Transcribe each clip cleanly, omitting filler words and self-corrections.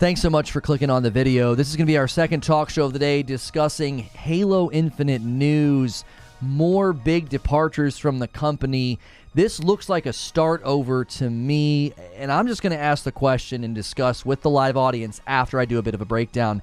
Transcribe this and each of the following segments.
Thanks so much for clicking on the video. This is going to be our second talk show of the day discussing Halo Infinite news, more big departures from the company. This looks like a start over to me, and I'm just going to ask the question and discuss with the live audience after I do a bit of a breakdown.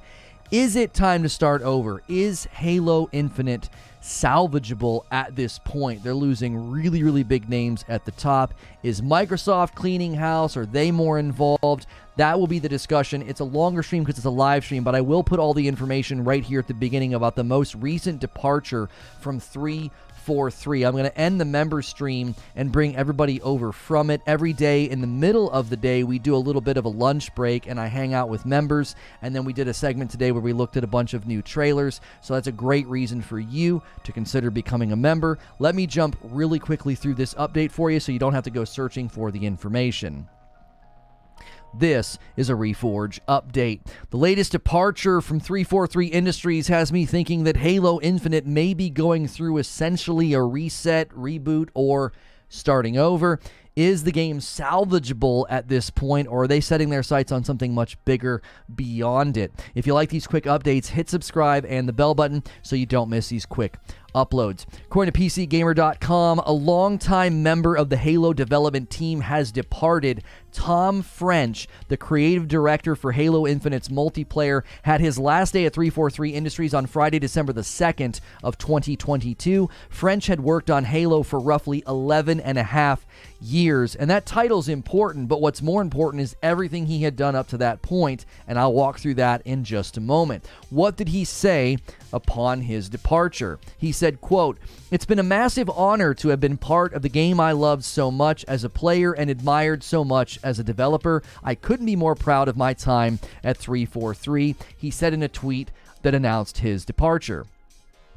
Is it time to start over? Is Halo Infinite salvageable at this point? They're losing really, really big names at the top. Is Microsoft cleaning house? Are they more involved? That will be the discussion. It's a longer stream because it's a live stream, but I will put all the information right here at the beginning about the most recent departure from 343. I'm going to end the member stream and bring everybody over from it. Every day in the middle of the day, we do a little bit of a lunch break and I hang out with members. And then we did a segment today where we looked at a bunch of new trailers. So that's a great reason for you to consider becoming a member. Let me jump really quickly through this update for you so you don't have to go searching for the information. This is a Reforge update. The latest departure from 343 Industries has me thinking that Halo Infinite may be going through essentially a reset, reboot, or starting over. Is the game salvageable at this point, or are they setting their sights on something much bigger beyond it? If you like these quick updates, hit subscribe and the bell button so you don't miss these quick uploads. According to PCGamer.com, a longtime member of the Halo development team has departed. Tom French, the creative director for Halo Infinite's multiplayer, had his last day at 343 Industries on Friday, December the 2nd of 2022. French had worked on Halo for roughly 11 and a half years, and that title's important, but what's more important is everything he had done up to that point, and I'll walk through that in just a moment. What did he say upon his departure? He said, quote, "It's been a massive honor to have been part of the game I loved so much as a player and admired so much as a developer. I couldn't be more proud of my time at 343, he said in a tweet that announced his departure.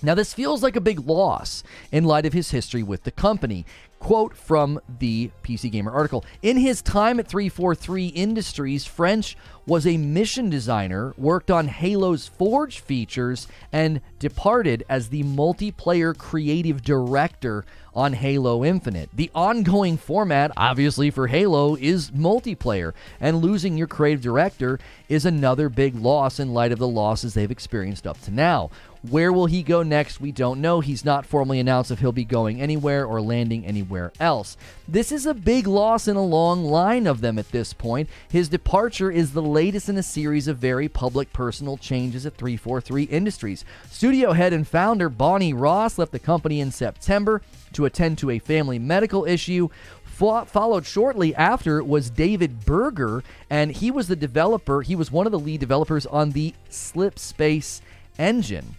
Now, this feels like a big loss in light of his history with the company. Quote from the PC Gamer article, "In his time at 343 Industries, French was a mission designer, worked on Halo's Forge features, and departed as the multiplayer creative director on Halo Infinite. The ongoing format, obviously, for Halo is multiplayer, and losing your creative director is another big loss in light of the losses they've experienced up to now. Where will he go next? We don't know. He's not formally announced if he'll be going anywhere or landing anywhere else. This is a big loss in a long line of them at this point. His departure is the latest in a series of very public personal changes at 343 Industries. Studio head and founder Bonnie Ross left the company in September to attend to a family medical issue. Followed shortly after was David Berger, and he was the developer. He was one of the lead developers on the Slipspace engine.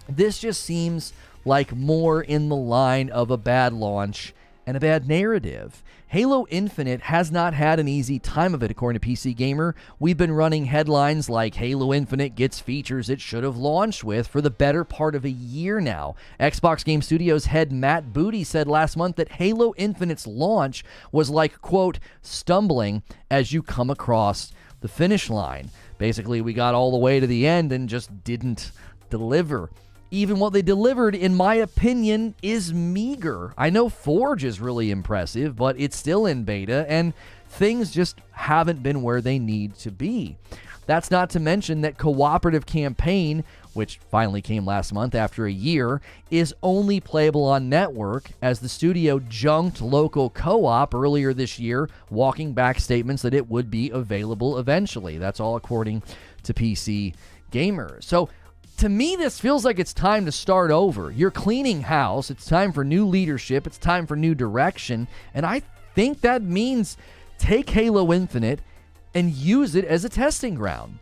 This just seems like more in the line of a bad launch and a bad narrative. Halo Infinite has not had an easy time of it, according to PC Gamer. We've been running headlines like Halo Infinite gets features it should have launched with for the better part of a year now. Xbox Game Studios head Matt Booty said last month that Halo Infinite's launch was like, quote, stumbling as you come across the finish line. Basically, we got all the way to the end and just didn't deliver. Even what they delivered, in my opinion, is meager. I know Forge is really impressive, but it's still in beta, and things just haven't been where they need to be. That's not to mention that Cooperative Campaign, which finally came last month after a year, is only playable on network, as the studio junked local co-op earlier this year, walking back statements that it would be available eventually. That's all according to PC Gamer. So, to me, this feels like it's time to start over. You're cleaning house. It's time for new leadership. It's time for new direction. And I think that means take Halo Infinite and use it as a testing ground.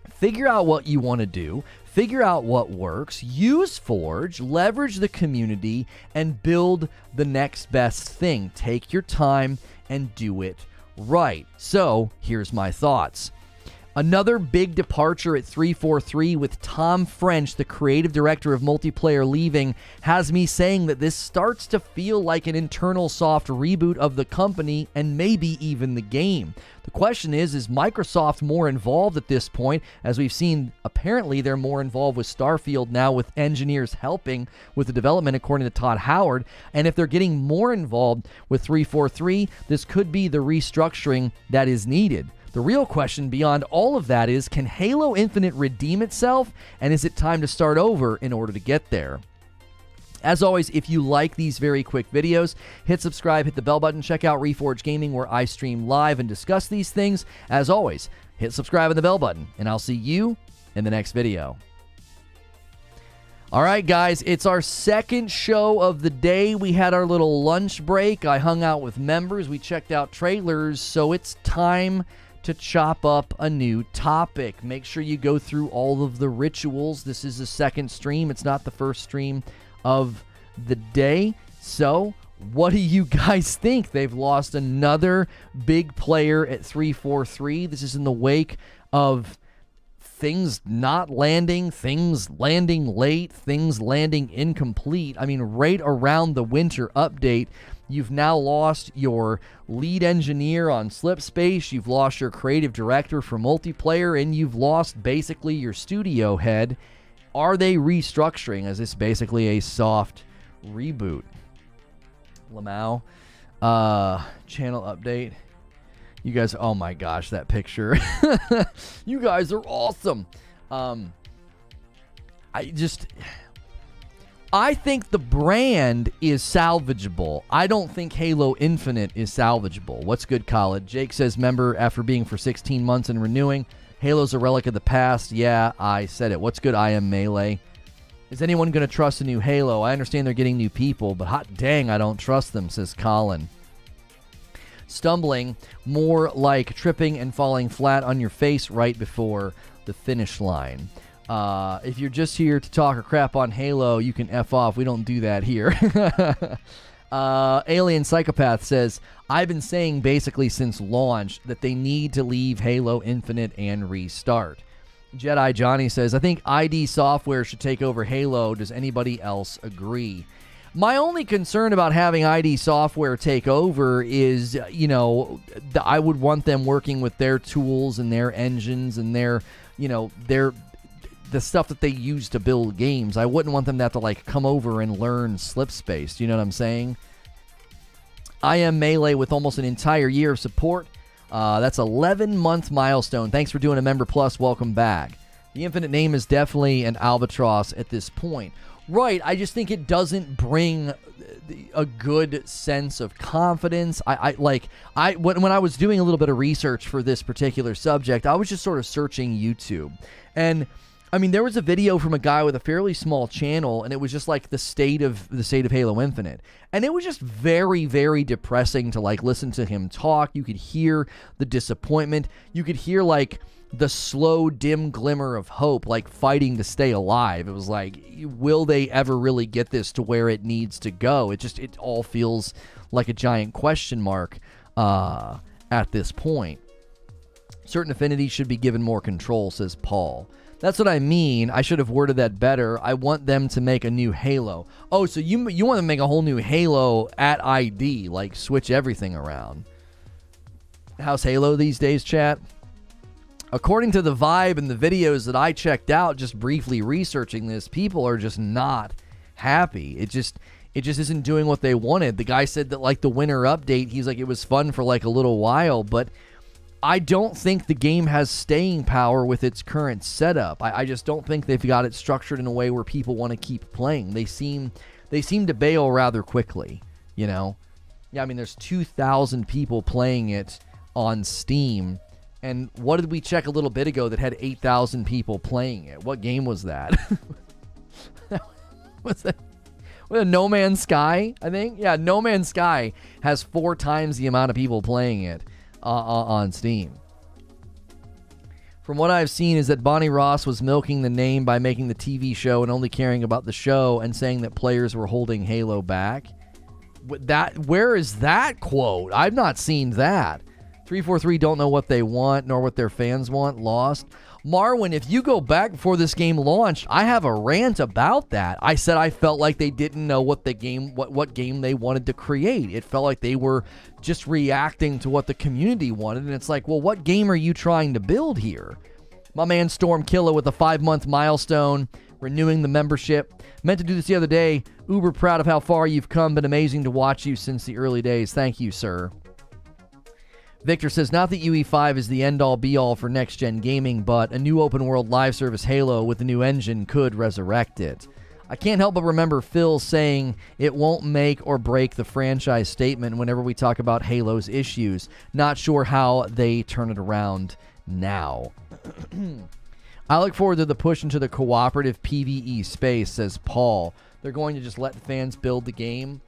Figure out what you want to do. Figure out what works. Use Forge. Leverage the community and build the next best thing. Take your time and do it right. So, here's my thoughts. Another big departure at 343 with Tom French, the creative director of multiplayer, leaving, has me saying that this starts to feel like an internal soft reboot of the company and maybe even the game. The question is Microsoft more involved at this point? As we've seen, apparently they're more involved with Starfield now, with engineers helping with the development, according to Todd Howard. And if they're getting more involved with 343, this could be the restructuring that is needed. The real question beyond all of that is, can Halo Infinite redeem itself, and is it time to start over in order to get there? As always, if you like these very quick videos, hit subscribe, hit the bell button, check out Reforge Gaming where I stream live and discuss these things. As always, hit subscribe and the bell button, and I'll see you in the next video. All right, guys, it's our second show of the day. We had our little lunch break. I hung out with members. We checked out trailers, so it's time to chop up a new topic. Make sure you go through all of the rituals. This is the second stream. It's not the first stream of the day. So, what do you guys think? They've lost another big player at 343. This is in the wake of things not landing, things landing late, things landing incomplete. I mean, right around the winter update, you've now lost your lead engineer on Slipspace, you've lost your creative director for multiplayer, and you've lost basically your studio head. Are they restructuring? Is this basically a soft reboot? Lamau, channel update. You guys, oh my gosh, that picture. You guys are awesome. I think the brand is salvageable. I don't think Halo Infinite is salvageable. What's good, College? Jake says, member after being for 16 months and renewing. Halo's a relic of the past. Yeah, I said it. What's good, AM Melee? Is anyone going to trust a new Halo? I understand they're getting new people, but hot dang, I don't trust them, says Colin. Stumbling, more like tripping and falling flat on your face right before the finish line. If you're just here to talk or crap on Halo, you can F off. We don't do that here. Alien Psychopath says, I've been saying basically since launch that they need to leave Halo Infinite and restart. Jedi Johnny says, I think ID Software should take over Halo. Does anybody else agree? My only concern about having ID Software take over is, I would want them working with their tools and their engines and their the stuff that they use to build games. I wouldn't want them to have to come over and learn Slipspace. Do you know what I'm saying? I am Melee with almost an entire year of support. That's 11-month milestone. Thanks for doing a Member Plus. Welcome back. The Infinite name is definitely an albatross at this point. Right, I just think it doesn't bring a good sense of confidence. When I was doing a little bit of research for this particular subject, I was just sort of searching YouTube. And I mean, there was a video from a guy with a fairly small channel, and it was just the state of Halo Infinite. And it was just very, very depressing to listen to him talk. You could hear the disappointment. You could hear the slow, dim glimmer of hope, fighting to stay alive. It was will they ever really get this to where it needs to go? It all feels like a giant question mark at this point. Certain affinities should be given more control, says Paul. That's what I mean. I should have worded that better. I want them to make a new Halo. Oh, so you want to make a whole new Halo at ID, switch everything around. How's Halo these days, chat? According to the vibe and the videos that I checked out, just briefly researching this, people are just not happy. It just isn't doing what they wanted. The guy said that the winter update, he's it was fun for a little while, but I don't think the game has staying power with its current setup. I just don't think they've got it structured in a way where people want to keep playing. They seem to bail rather quickly, Yeah, I mean, there's 2,000 people playing it on Steam. And what did we check a little bit ago that had 8,000 people playing it? What game was that? Was that No Man's Sky, I think? Yeah, No Man's Sky has 4 times the amount of people playing it on Steam. From what I've seen is that Bonnie Ross was milking the name by making the TV show and only caring about the show and saying that players were holding Halo back. Where is that quote? I've not seen that. 343 don't know what they want nor what their fans want. Lost. Marwin, if you go back before this game launched, I have a rant about that. I said I felt like they didn't know what game they wanted to create. It felt like they were just reacting to what the community wanted, and it's well, what game are you trying to build here? My man Storm Killer with a 5-month milestone, renewing the membership. Meant to do this the other day. Uber proud of how far you've come. Been amazing to watch you since the early days. Thank you, sir. Victor says, not that UE5 is the end-all be-all for next-gen gaming, but a new open-world live service Halo with a new engine could resurrect it. I can't help but remember Phil saying it won't make or break the franchise statement whenever we talk about Halo's issues. Not sure how they turn it around now. I look forward to the push into the cooperative PvE space, says Paul. They're going to just let fans build the game.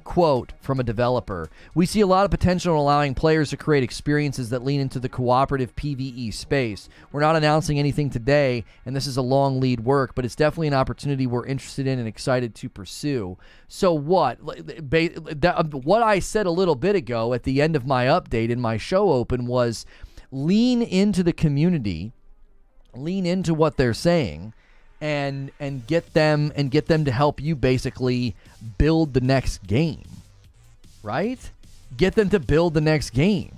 Quote from a developer, we see a lot of potential in allowing players to create experiences that lean into the cooperative PvE space. We're not announcing anything today, and this is a long lead work, but it's definitely an opportunity we're interested in and excited to pursue. So what? What I said a little bit ago at the end of my update in my show open was lean into the community, lean into what they're saying, and get them to help you basically build the next game, right? Get them to build the next game.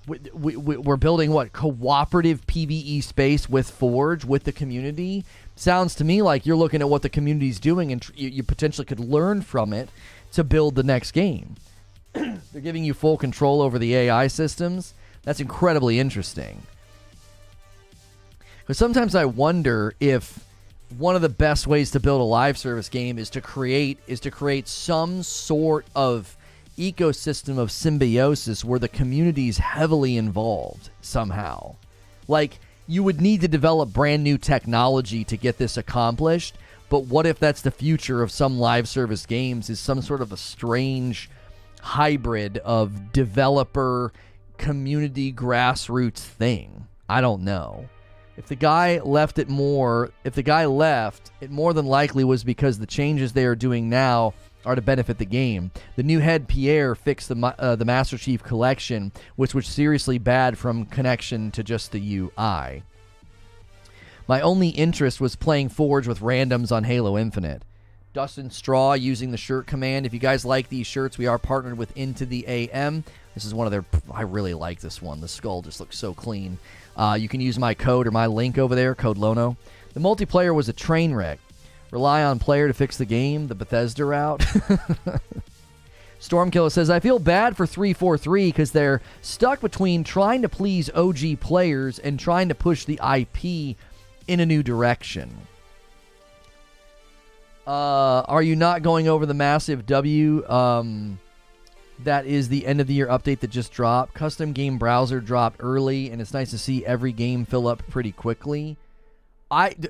We're building what? Cooperative PvE space with Forge, with the community. Sounds to me like you're looking at what the community's doing and you potentially could learn from it to build the next game. They're giving you full control over the AI systems. That's incredibly interesting. But sometimes I wonder if one of the best ways to build a live service game is to create some sort of ecosystem of symbiosis where the community's heavily involved somehow. Like, you would need to develop brand new technology to get this accomplished, but what if that's the future of some live service games, is some sort of a strange hybrid of developer community grassroots thing? I don't know. If the guy left, it more than likely was because the changes they are doing now are to benefit the game. The new head Pierre fixed the Master Chief Collection, which was seriously bad from connection to just the UI. My only interest was playing Forge with randoms on Halo Infinite. Dustin Straw using the shirt command. If you guys like these shirts, we are partnered with Into the AM. This is one of their... I really like this one. The skull just looks so clean. You can use my code or my link over there, code Lono. The multiplayer was a train wreck. Rely on player to fix the game, the Bethesda route. Stormkiller says, I feel bad for 343 because they're stuck between trying to please OG players and trying to push the IP in a new direction. Are you not going over the massive W? That is the end of the year update that just dropped. Custom game browser dropped early, and it's nice to see every game fill up pretty quickly.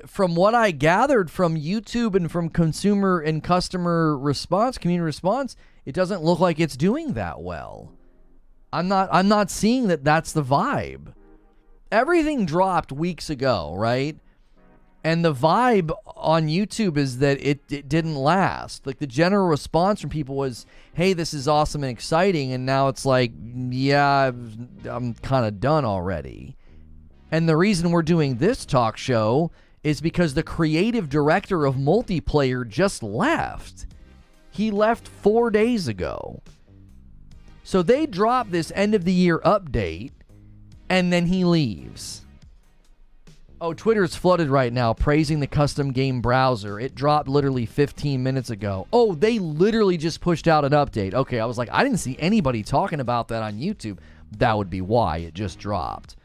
From what I gathered from YouTube and from consumer and customer response, community response, it doesn't look like it's doing that well. I'm not seeing that that's the vibe. Everything dropped weeks ago, right? And the vibe on YouTube is that it didn't last. Like, the general response from people was, hey, this is awesome and exciting. And now it's like, yeah, I'm kind of done already. And the reason we're doing this talk show is because the creative director of multiplayer just left. He left 4 days ago. So they dropped this end of the year update, and then he leaves. Oh, Twitter's flooded right now, praising the custom game browser. It dropped literally 15 minutes ago. Oh, they literally just pushed out an update. Okay, I was like, I didn't see anybody talking about that on YouTube. That would be why it just dropped.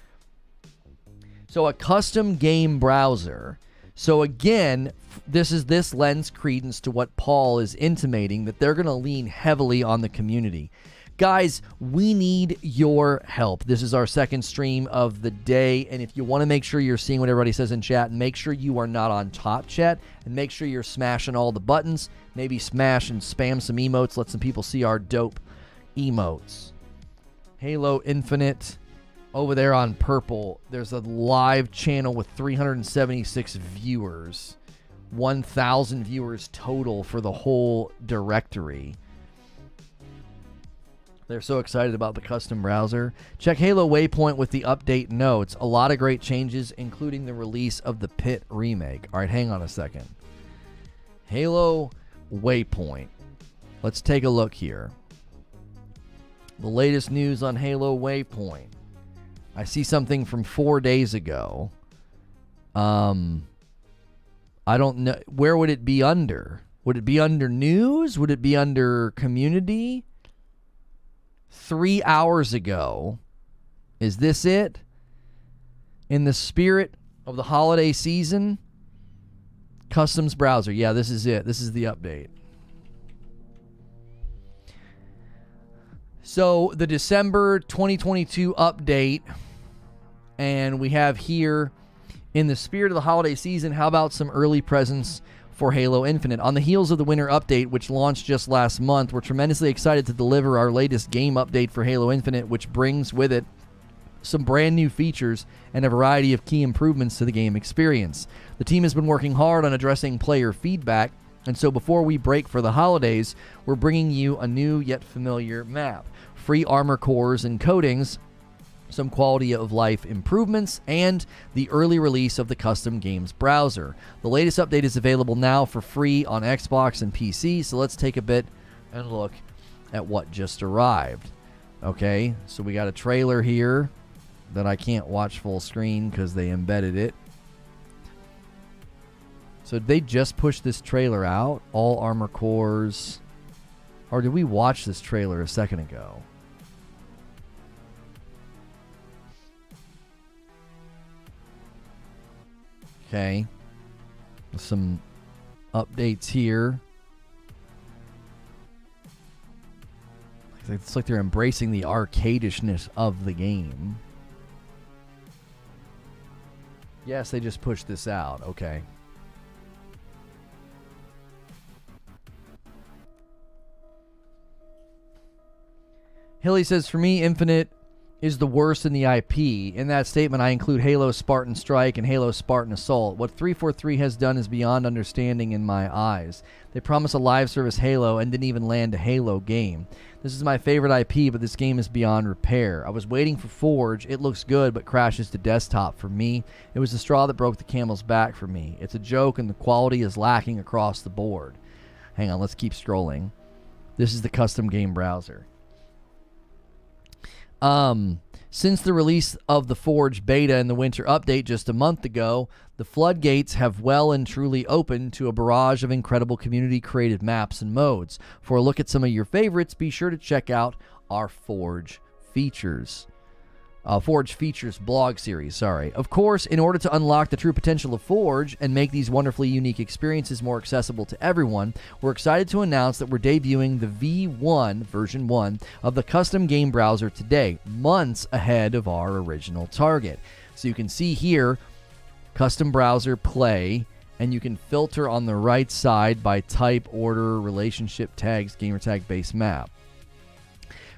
So a custom game browser. So again, this lends credence to what Paul is intimating, that they're going to lean heavily on the community. Guys, we need your help. This is our second stream of the day, and if you want to make sure you're seeing what everybody says in chat, make sure you are not on top chat, and make sure you're smashing all the buttons. Maybe smash and spam some emotes. Let some people see our dope emotes. Halo Infinite over there on purple. There's a live channel with 376 viewers. 1,000 viewers total for the whole directory. They're so excited about the custom browser. Check Halo Waypoint with the update notes. A lot of great changes, including the release of the Pit remake. All right, hang on a second. Halo Waypoint. Let's take a look here. The latest news on Halo Waypoint. I see something from 4 days ago. I don't know. Where would it be under? Would it be under news? Would it be under community? 3 hours ago. Is this it? In the spirit of the holiday season, customs browser. Yeah, this is it. This is the update. So the December 2022 update, and we have here, in the spirit of the holiday season, how about some early presents for Halo Infinite? On the heels of the winter update, which launched just last month, we're tremendously excited to deliver our latest game update for Halo Infinite, which brings with it some brand new features and a variety of key improvements to the game experience. The team has been working hard on addressing player feedback, and so before we break for the holidays, we're bringing you a new yet familiar map, free armor cores and coatings, some quality of life improvements, and the early release of the custom games browser. The latest update is available now for free on Xbox and PC, so let's take a bit and look at what just arrived. Okay, so we got a trailer here that I can't watch full screen because they embedded it. So did they just push this trailer out? All armor cores. Or did we watch this trailer a second ago? Okay. Some updates here. It's like they're embracing the arcadishness of the game. Yes, they just pushed this out. Okay. Hilly says, for me, Infinite is the worst in the IP. In that statement, I include Halo Spartan Strike and Halo Spartan Assault. What 343 has done is beyond understanding in my eyes. They promised a live service Halo and didn't even land a Halo game. This is my favorite IP, but this game is beyond repair. I was waiting for Forge. It looks good, but crashes to desktop for me. It was the straw that broke the camel's back for me. It's a joke, and the quality is lacking across the board. Hang on, let's keep scrolling. This is the custom game browser. Since the release of the Forge beta and the winter update just a month ago, the floodgates have well and truly opened to a barrage of incredible community-created maps and modes. For a look at some of your favorites, be sure to check out our Forge Features blog series, Of course, in order to unlock the true potential of Forge and make these wonderfully unique experiences more accessible to everyone, we're excited to announce that we're debuting the V1, version 1, of the custom game browser today, months ahead of our original target. So you can see here, custom browser play, and you can filter on the right side by type, order, relationship tags, gamertag base map.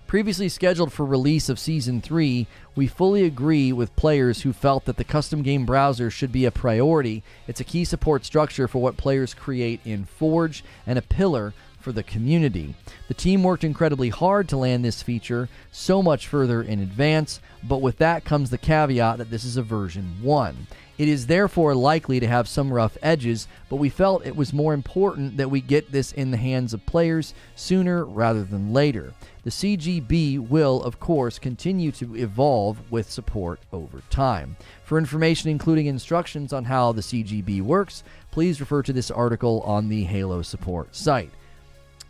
Previously scheduled for release of Season 3, we fully agree with players who felt that the custom game browser should be a priority. It's a key support structure for what players create in Forge and a pillar for the community. The team worked incredibly hard to land this feature so much further in advance, but with that comes the caveat that this is a version 1. It is therefore likely to have some rough edges, but we felt it was more important that we get this in the hands of players sooner rather than later. The CGB will, of course, continue to evolve with support over time. For information including instructions on how the CGB works, please refer to this article on the Halo support site.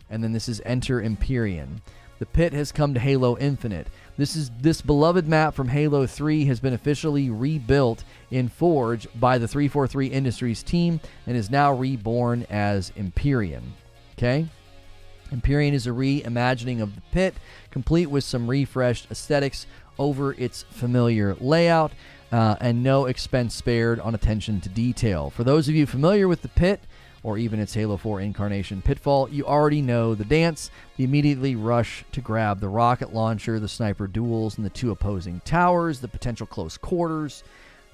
And then this is Enter Empyrean. The pit has come to Halo Infinite. This beloved map from Halo 3 has been officially rebuilt in Forge by the 343 Industries team and is now reborn as Empyrean. Okay? Empyrean is a reimagining of the pit, complete with some refreshed aesthetics over its familiar layout, and no expense spared on attention to detail. For those of you familiar with the pit, or even its Halo 4 incarnation Pitfall, you already know the dance. The immediately rush to grab the rocket launcher, the sniper duels, and the two opposing towers, the potential close quarters,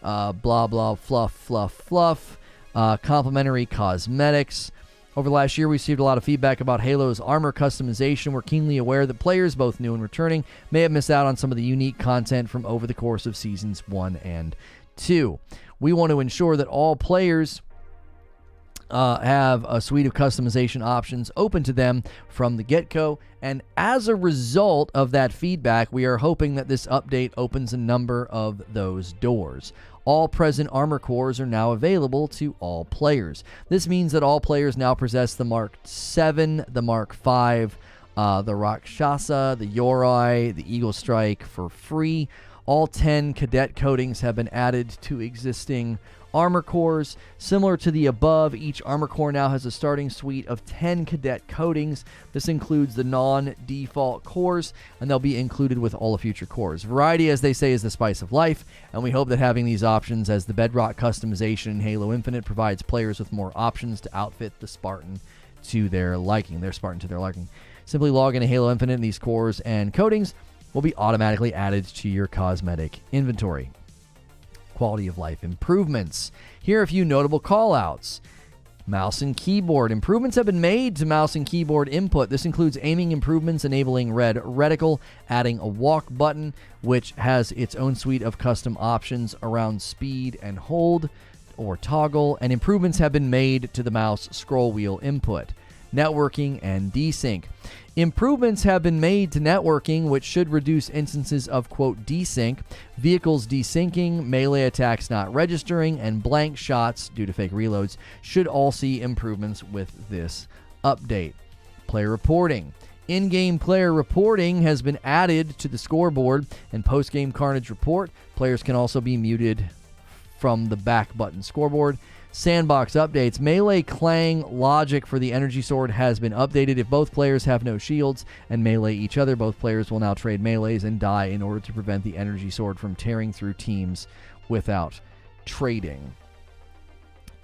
blah, blah, fluff, complimentary cosmetics. Over the last year, we received a lot of feedback about Halo's armor customization. We're keenly aware that players, both new and returning, may have missed out on some of the unique content from over the course of Seasons 1 and 2. We want to ensure that all players have a suite of customization options open to them from the get-go, and as a result of that feedback, we are hoping that this update opens a number of those doors. All present armor cores are now available to all players. This means that all players now possess the Mark 7, the Mark 5, the Rakshasa, the Yoroi, the Eagle Strike for free. All 10 cadet coatings have been added to existing armor cores. Similar to the above, each armor core now has a starting suite of 10 cadet coatings. This includes the non-default cores, and they'll be included with all the future cores. Variety, as they say, is the spice of life, and we hope that having these options as the bedrock customization in Halo Infinite provides players with more options to outfit the Spartan to their liking. Simply log into Halo Infinite, and these cores and coatings will be automatically added to your cosmetic inventory. Quality of life improvements. Here are a few notable callouts. Mouse and keyboard. Improvements have been made to mouse and keyboard input. This includes aiming improvements, enabling red reticle, adding a walk button, which has its own suite of custom options around speed and hold or toggle, and improvements have been made to the mouse scroll wheel input. Networking and desync. Improvements have been made to networking, which should reduce instances of, quote, desync, vehicles desyncing, melee attacks not registering, and blank shots due to fake reloads should all see improvements with this update. Player reporting. In-game player reporting has been added to the scoreboard and post-game carnage report. Players can also be muted from the back button scoreboard. Sandbox updates. Melee clang logic for the energy sword has been updated. If both players have no shields and melee each other, both players will now trade melees and die in order to prevent the energy sword from tearing through teams without trading.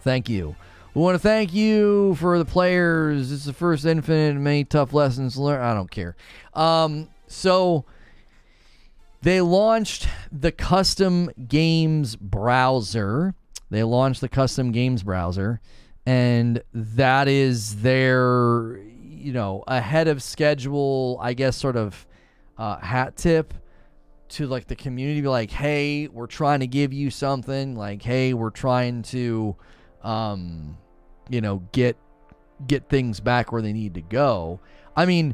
Thank you. We want to thank you for the players. It's the first Infinite, many tough lessons learned. I don't care. So they launched the custom games browser. And that is their, ahead of schedule, I guess, sort of hat tip to, like, the community. Be like, hey, we're trying to give you something. Like, hey, we're trying to, get things back where they need to go. I mean,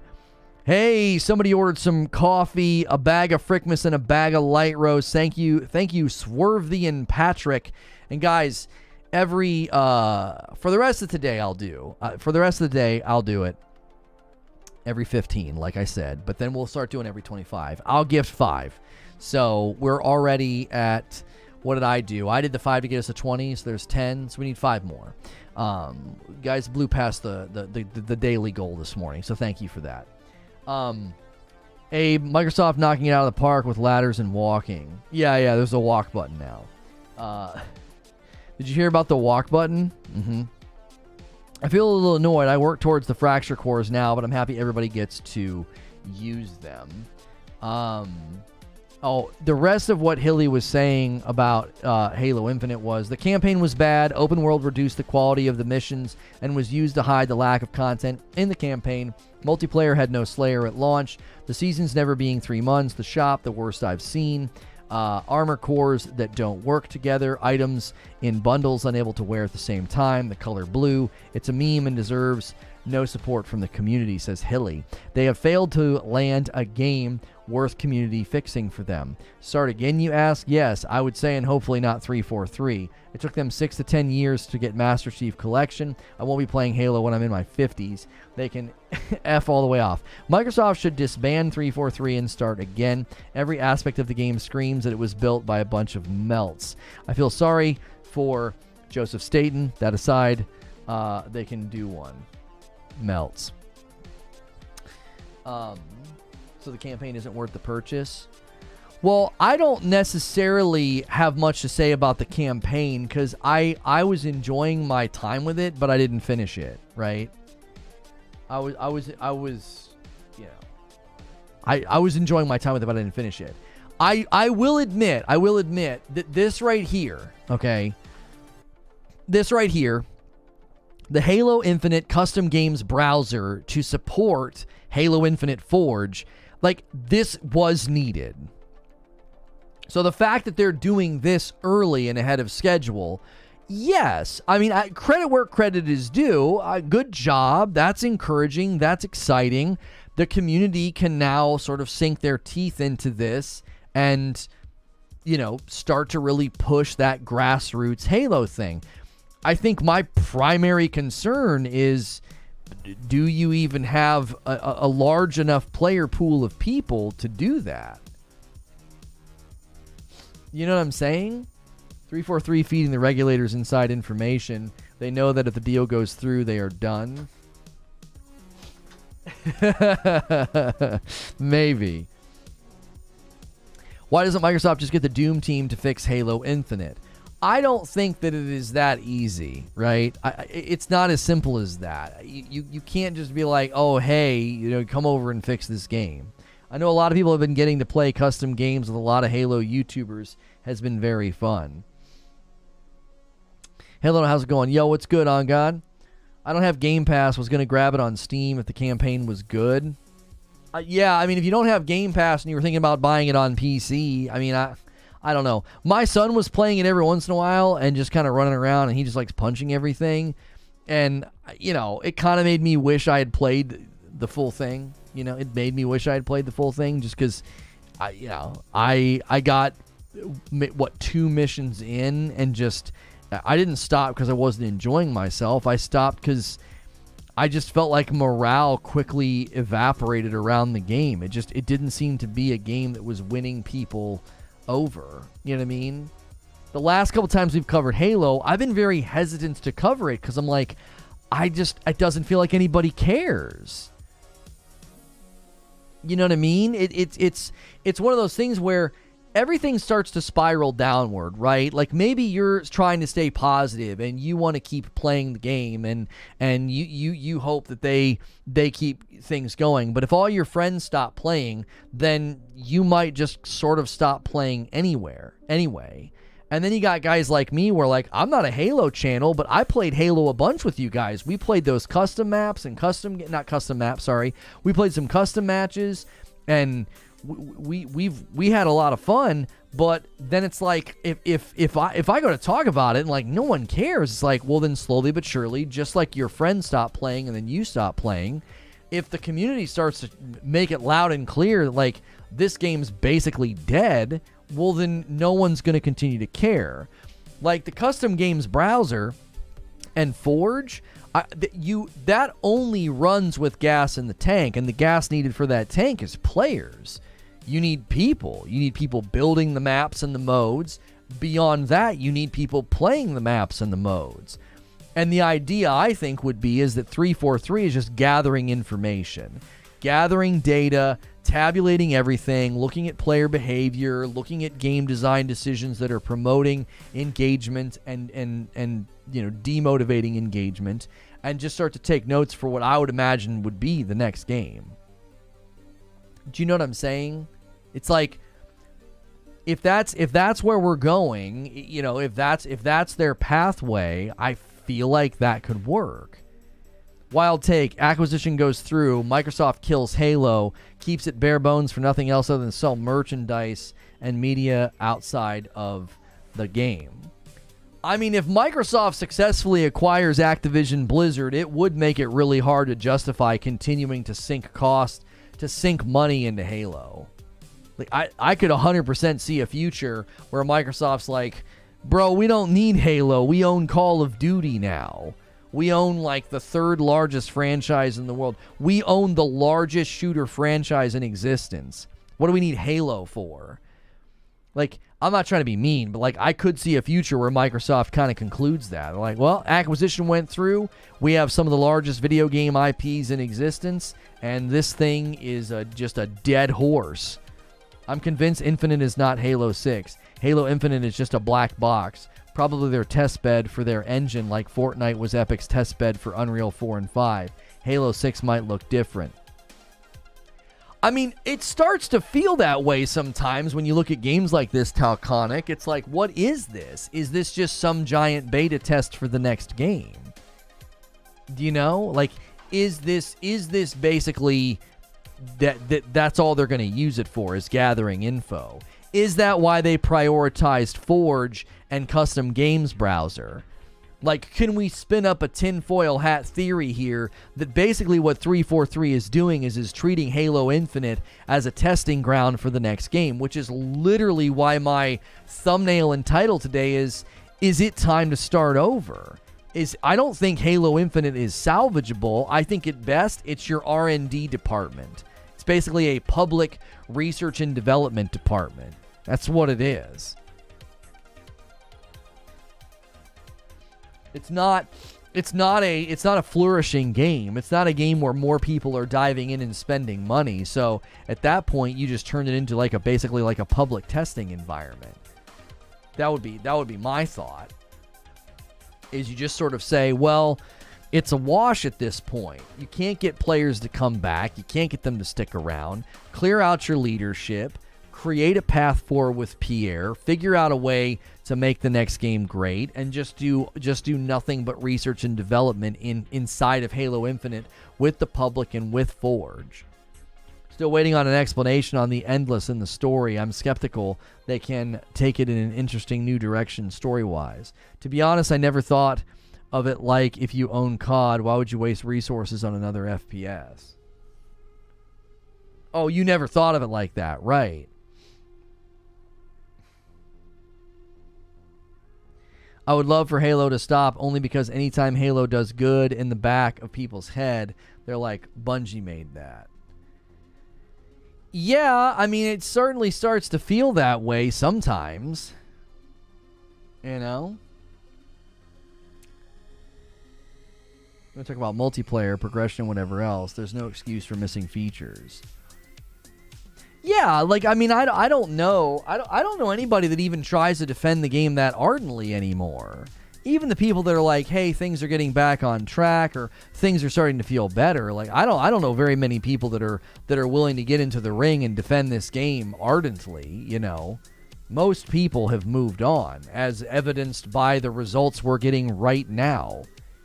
hey, somebody ordered some coffee, a bag of Frickmas, and a bag of light roast. Thank you, Swervey and Patrick. And guys, for the rest of today, I'll do it every 15, like I said. But then we'll start doing every 25. I'll gift 5. So we're already at, what did I do? I did the 5 to get us to 20, so there's 10. So we need 5 more. Guys blew past the daily goal this morning, so thank you for that. Microsoft knocking it out of the park with ladders and walking. Yeah, there's a walk button now. Did you hear about the walk button? I feel a little annoyed. I work towards the fracture cores now, but I'm happy everybody gets to use them. The rest of what Hilly was saying about Halo Infinite was the campaign was bad. Open world reduced the quality of the missions and was used to hide the lack of content in the campaign. Multiplayer had no Slayer at launch. The seasons never being 3 months. The shop, the worst I've seen. Armor cores that don't work together, items in bundles unable to wear at the same time, the color blue. It's a meme and deserves no support from the community, says Hilly. They have failed to land a game worth community fixing for them. Start again, you ask? Yes, I would say, and hopefully not 343. It took them 6 to 10 years to get Master Chief Collection. I won't be playing Halo when I'm in my 50s. They can F all the way off. Microsoft should disband 343 and start again. Every aspect of the game screams that it was built by a bunch of melts. I feel sorry for Joseph Staten. That aside, they can do one. Melts. So the campaign isn't worth the purchase. Well, I don't necessarily have much to say about the campaign because I was enjoying my time with it, but I didn't finish it, right? I was enjoying my time with it, but I didn't finish it. I will admit that this right here, okay? This right here, the Halo Infinite custom games browser to support Halo Infinite Forge, like, this was needed. So the fact that they're doing this early and ahead of schedule, yes. I mean, credit where credit is due. Good job. That's encouraging. That's exciting. The community can now sort of sink their teeth into this and, start to really push that grassroots Halo thing. I think my primary concern is do you even have a large enough player pool of people to do that? You know what I'm saying? 343 feeding the regulators inside information. They know that if the deal goes through, they are done. Maybe. Why doesn't Microsoft just get the Doom team to fix Halo Infinite? I don't think that it is that easy, right? It's not as simple as that. You can't just be like, oh, hey, come over and fix this game. I know a lot of people have been getting to play custom games with a lot of Halo YouTubers. Has been very fun. Hello, how's it going? Yo, what's good, On God? I don't have Game Pass. Was going to grab it on Steam if the campaign was good. Yeah, I mean, if you don't have Game Pass and you were thinking about buying it on PC, I mean, I don't know. My son was playing it every once in a while and just kind of running around, and he just likes punching everything. And, it kind of made me wish I had played the full thing. It made me wish I had played the full thing just because, I got, 2 missions in and just, I didn't stop because I wasn't enjoying myself. I stopped because I just felt like morale quickly evaporated around the game. It didn't seem to be a game that was winning people over. You know what I mean? The last couple times we've covered Halo, I've been very hesitant to cover it because I'm like, it doesn't feel like anybody cares. You know what I mean? It's one of those things where everything starts to spiral downward, right? Like maybe you're trying to stay positive and you want to keep playing the game and you hope that they keep things going. But if all your friends stop playing, then you might just sort of stop playing anyway. And then you got guys like me where like, I'm not a Halo channel, but I played Halo a bunch with you guys. We played those custom maps and we played some custom matches and we had a lot of fun. But then it's like if I go to talk about it and like no one cares, it's like, well then slowly but surely, just like your friends stop playing and then you stop playing, if the community starts to make it loud and clear that like this game's basically dead, well then no one's going to continue to care. Like the custom games browser and Forge, that only runs with gas in the tank, and the gas needed for that tank is players. You need people. You need people building the maps and the modes. Beyond that, you need people playing the maps and the modes. And the idea, I think, would be is that 343 is just gathering information, gathering data, tabulating everything, looking at player behavior, looking at game design decisions that are promoting engagement and demotivating engagement, and just start to take notes for what I would imagine would be the next game. Do you know what I'm saying? It's like if that's where we're going, if that's their pathway, I feel like that could work. Wild take, acquisition goes through, Microsoft kills Halo, keeps it bare bones for nothing else other than sell merchandise and media outside of the game. I mean, if Microsoft successfully acquires Activision Blizzard, it would make it really hard to justify continuing to sink money into Halo. Like I could 100% see a future where Microsoft's like, bro, we don't need Halo. We own Call of Duty now. We own like the 3rd largest franchise in the world. We own the largest shooter franchise in existence. What do we need Halo for? Like, I'm not trying to be mean, but like I could see a future where Microsoft kind of concludes that. They're like, well, acquisition went through. We have some of the largest video game IPs in existence, and this thing is just a dead horse. I'm convinced Infinite is not Halo 6. Halo Infinite is just a black box. Probably their test bed for their engine like Fortnite was Epic's test bed for Unreal 4 and 5. Halo 6 might look different. I mean, it starts to feel that way sometimes when you look at games like this, Talconic. It's like, what is this? Is this just some giant beta test for the next game? Do you know? Like, is this basically that's all they're going to use it for, is gathering info? Is that why they prioritized Forge and custom games browser? Like, can we spin up a tinfoil hat theory here that basically what 343 is doing is treating Halo Infinite as a testing ground for the next game, which is literally why my thumbnail and title today is it time to start over? I don't think Halo Infinite is salvageable. I think at best it's your R&D department. It's basically a public research and development department. That's what it is. It's not a flourishing game. It's not a game where more people are diving in and spending money. So at that point, you just turn it into basically like a public testing environment. That would be my thought. Is you just sort of say, well, it's a wash at this point. You can't get players to come back. You can't get them to stick around. Clear out your leadership. Create a path forward with Pierre. Figure out a way to make the next game great, and just do nothing but research and development inside of Halo Infinite with the public and with Forge. Still waiting on an explanation on the Endless in the story. I'm skeptical they can take it in an interesting new direction story-wise. To be honest, I never thought of it like, if you own COD, why would you waste resources on another FPS? Oh, you never thought of it like that, right? I would love for Halo to stop, only because anytime Halo does good in the back of people's head, they're like, Bungie made that. Yeah, I mean, it certainly starts to feel that way sometimes. You know? We're going to talk about multiplayer, progression, and whatever else. There's no excuse for missing features. Yeah, I don't know. I don't know anybody that even tries to defend the game that ardently anymore. Even the people that are like, hey, things are getting back on track, or things are starting to feel better. I don't know very many people that are willing to get into the ring and defend this game ardently, you know. Most people have moved on, as evidenced by the results we're getting right now.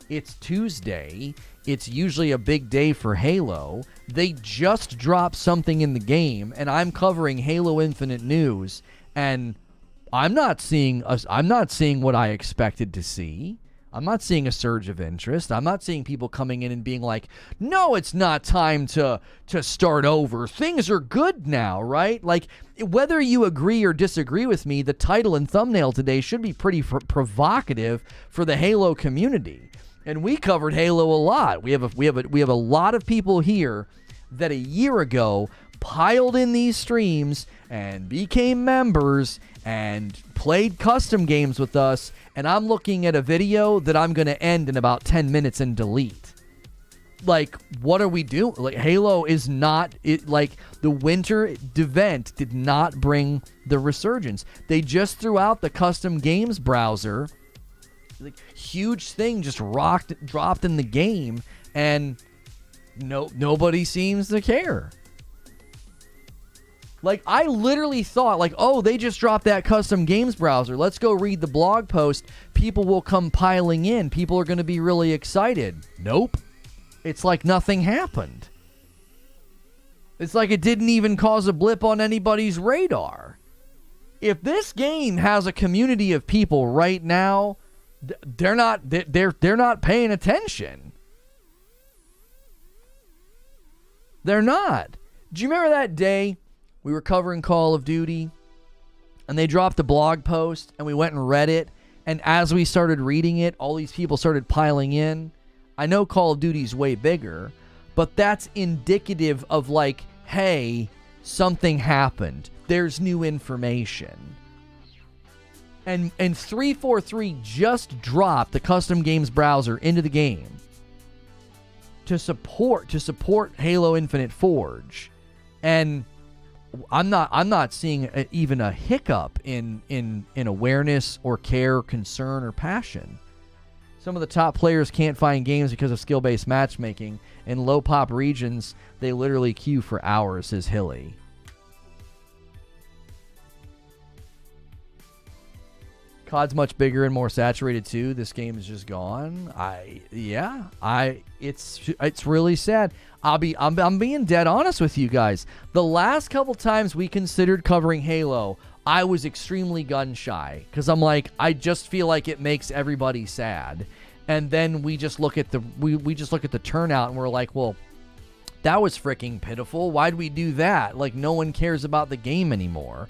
It's Tuesday. It's usually a big day for Halo. They just dropped something in the game, and I'm covering Halo Infinite news, and I'm not seeing what I expected to see. I'm not seeing a surge of interest. I'm not seeing people coming in and being like, no, it's not time to start over. Things are good now, right? Like, whether you agree or disagree with me, the title and thumbnail today should be pretty provocative for the Halo community. And we covered Halo a lot. We have a lot of people here that a year ago piled in these streams and became members and played custom games with us, and I'm looking at a video that I'm going to end in about 10 minutes and delete. Like, what are we doing? Like, Halo is not it. Like, the winter event did not bring the resurgence. They just threw out the custom games browser. Like, huge thing just dropped in the game, and nobody seems to care. Like, I literally thought, like, oh, they just dropped that custom games browser. Let's go read the blog post. People will come piling in. People are going to be really excited. Nope. It's like nothing happened. It's like it didn't even cause a blip on anybody's radar. If this game has a community of people right now, they're not paying attention. They're not. Do you remember that day we were covering Call of Duty and they dropped a blog post and we went and read it, and as we started reading it, all these people started piling in? I know Call of Duty's way bigger, but that's indicative of, like, hey, something happened. There's new information. And 343 just dropped the custom games browser into the game to support Halo Infinite Forge, and I'm not seeing even a hiccup in awareness or care, concern, or passion. Some of the top players can't find games because of skill-based matchmaking. In low-pop regions, they literally queue for hours, says Hilly. COD's much bigger and more saturated too. This game is just gone. It's really sad. I'm being dead honest with you guys. The last couple times we considered covering Halo, I was extremely gun shy because I'm like, I just feel like it makes everybody sad. And then we just look at the turnout and we're like, well, that was freaking pitiful. Why'd we do that? Like, no one cares about the game anymore.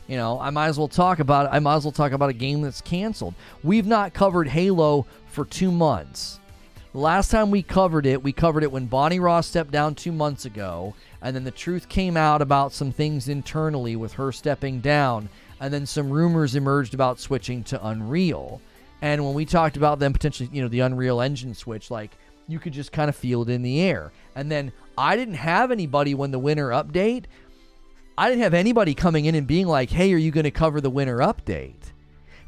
You know, I might as well talk about a game that's canceled. We've not covered Halo for 2 months. The last time we covered it when Bonnie Ross stepped down 2 months ago, and then the truth came out about some things internally with her stepping down, and then some rumors emerged about switching to Unreal. And when we talked about them potentially, you know, the Unreal Engine switch, like, you could just kind of feel it in the air. And then I didn't have anybody when the winter update, I didn't have anybody coming in and being like, hey, are you going to cover the winter update?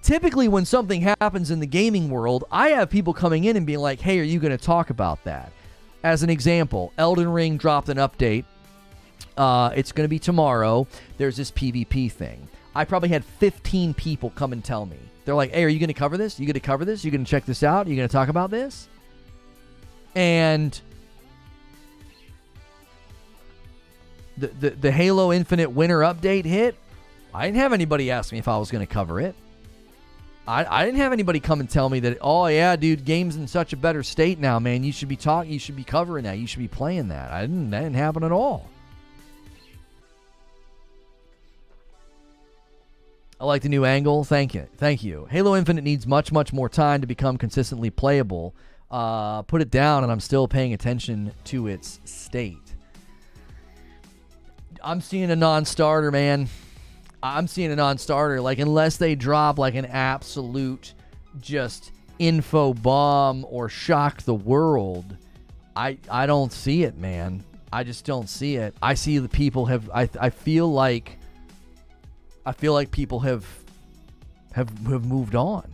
Typically, when something happens in the gaming world, I have people coming in and being like, hey, are you going to talk about that? As an example, Elden Ring dropped an update. It's going to be tomorrow. There's this PvP thing. I probably had 15 people come and tell me. They're like, hey, are you going to cover this? You going to cover this? You going to check this out? Are you going to talk about this? And the Halo Infinite winter update hit. I didn't have anybody ask me if I was going to cover it. I didn't have anybody come and tell me that, oh yeah, dude, game's in such a better state now, man. You should be covering that. You should be playing that. That didn't happen at all. I like the new angle. Thank you. Halo Infinite needs much more time to become consistently playable. Put it down, and I'm still paying attention to its state. I'm seeing a non-starter, man. I'm seeing a non-starter. Like, unless they drop like an absolute just info bomb or shock the world, I don't see it, man. I just don't see it. I see the people have. I feel like people have moved on.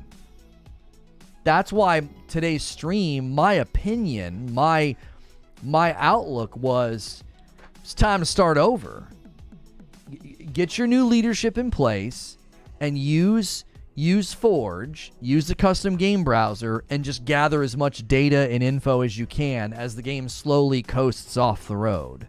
That's why today's stream, my opinion, my outlook was, it's time to start over. Get your new leadership in place and use Forge, use the custom game browser, and just gather as much data and info as you can as the game slowly coasts off the road.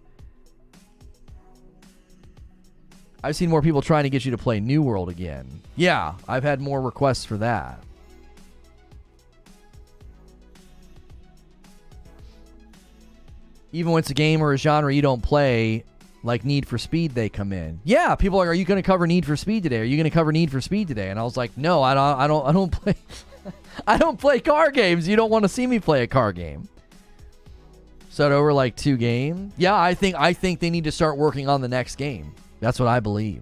I've seen more people trying to get you to play New World again. Yeah, I've had more requests for that. Even when it's a game or a genre you don't play, like Need for Speed, they come in. Yeah, people are like, are you going to cover Need for Speed today? Are you going to cover Need for Speed today? And I was like, no, I don't play I don't play car games. You don't want to see me play a car game. Start over like 2 games. Yeah, I think they need to start working on the next game. That's what I believe.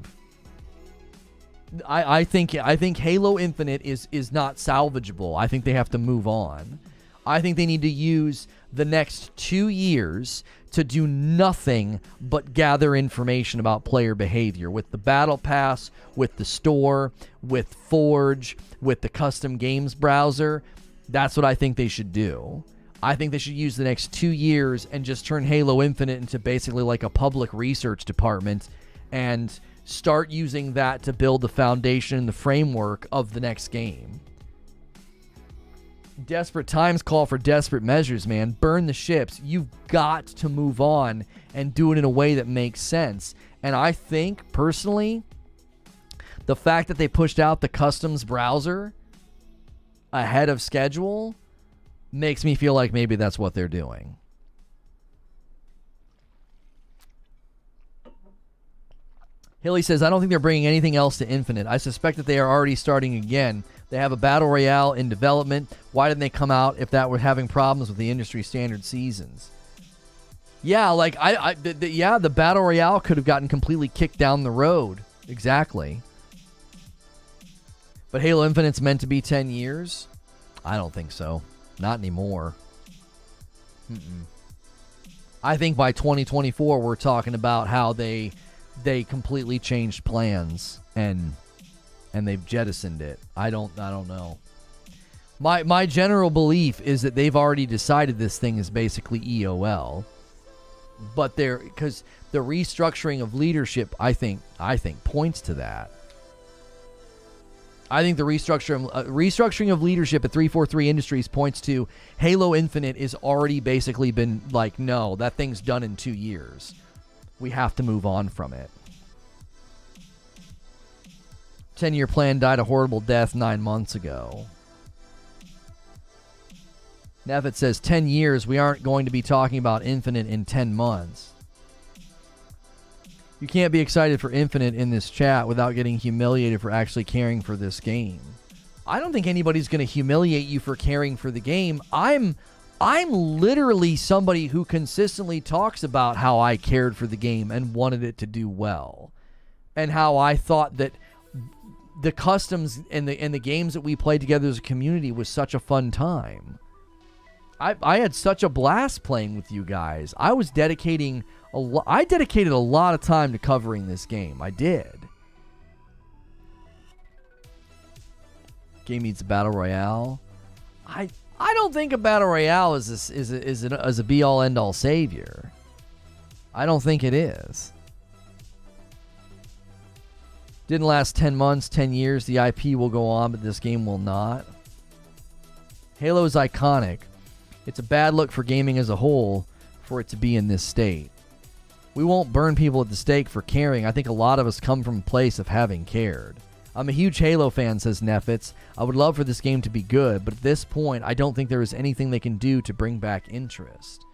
I think Halo Infinite is not salvageable. I think they have to move on. I think they need to use the next 2 years to do nothing but gather information about player behavior with the Battle Pass, with the store, with Forge, with the custom games browser. That's what I think they should do. I think they should use the next 2 years and just turn Halo Infinite into basically like a public research department and start using that to build the foundation, the framework of the next game. Desperate times call for desperate measures, man. Burn the ships. You've got to move on and do it in a way that makes sense. And I think, personally, the fact that they pushed out the customs browser ahead of schedule makes me feel like maybe that's what they're doing. Hilly says, I don't think they're bringing anything else to Infinite. I suspect that they are already starting again. They have a Battle Royale in development. Why didn't they come out if that were having problems with the industry standard seasons? Yeah, like, the Battle Royale could have gotten completely kicked down the road. Exactly. But Halo Infinite's meant to be 10 years? I don't think so. Not anymore. I think by 2024, we're talking about how they completely changed plans and they've jettisoned it. I don't know. My general belief is that they've already decided this thing is basically EOL, but because the restructuring of leadership, I think points to that. I think the restructuring of leadership at 343 Industries points to Halo Infinite is already basically been like, no, that thing's done in 2 years. We have to move on from it. 10-year plan died a horrible death 9 months ago. Nevitt says 10 years, we aren't going to be talking about Infinite in 10 months. You can't be excited for Infinite in this chat without getting humiliated for actually caring for this game. I don't think anybody's going to humiliate you for caring for the game. I'm literally somebody who consistently talks about how I cared for the game and wanted it to do well, and how I thought that the customs and the games that we played together as a community was such a fun time. I had such a blast playing with you guys. I dedicated a lot of time to covering this game. I did. Game needs a battle royale. I don't think a battle royale is a be all end all savior. I don't think it is. Didn't last 10 months, 10 years. The IP will go on, but this game will not. Halo is iconic. It's a bad look for gaming as a whole for it to be in this state. We won't burn people at the stake for caring. I think a lot of us come from a place of having cared. I'm a huge Halo fan, says Neffitz. I would love for this game to be good, but at this point, I don't think there is anything they can do to bring back interest.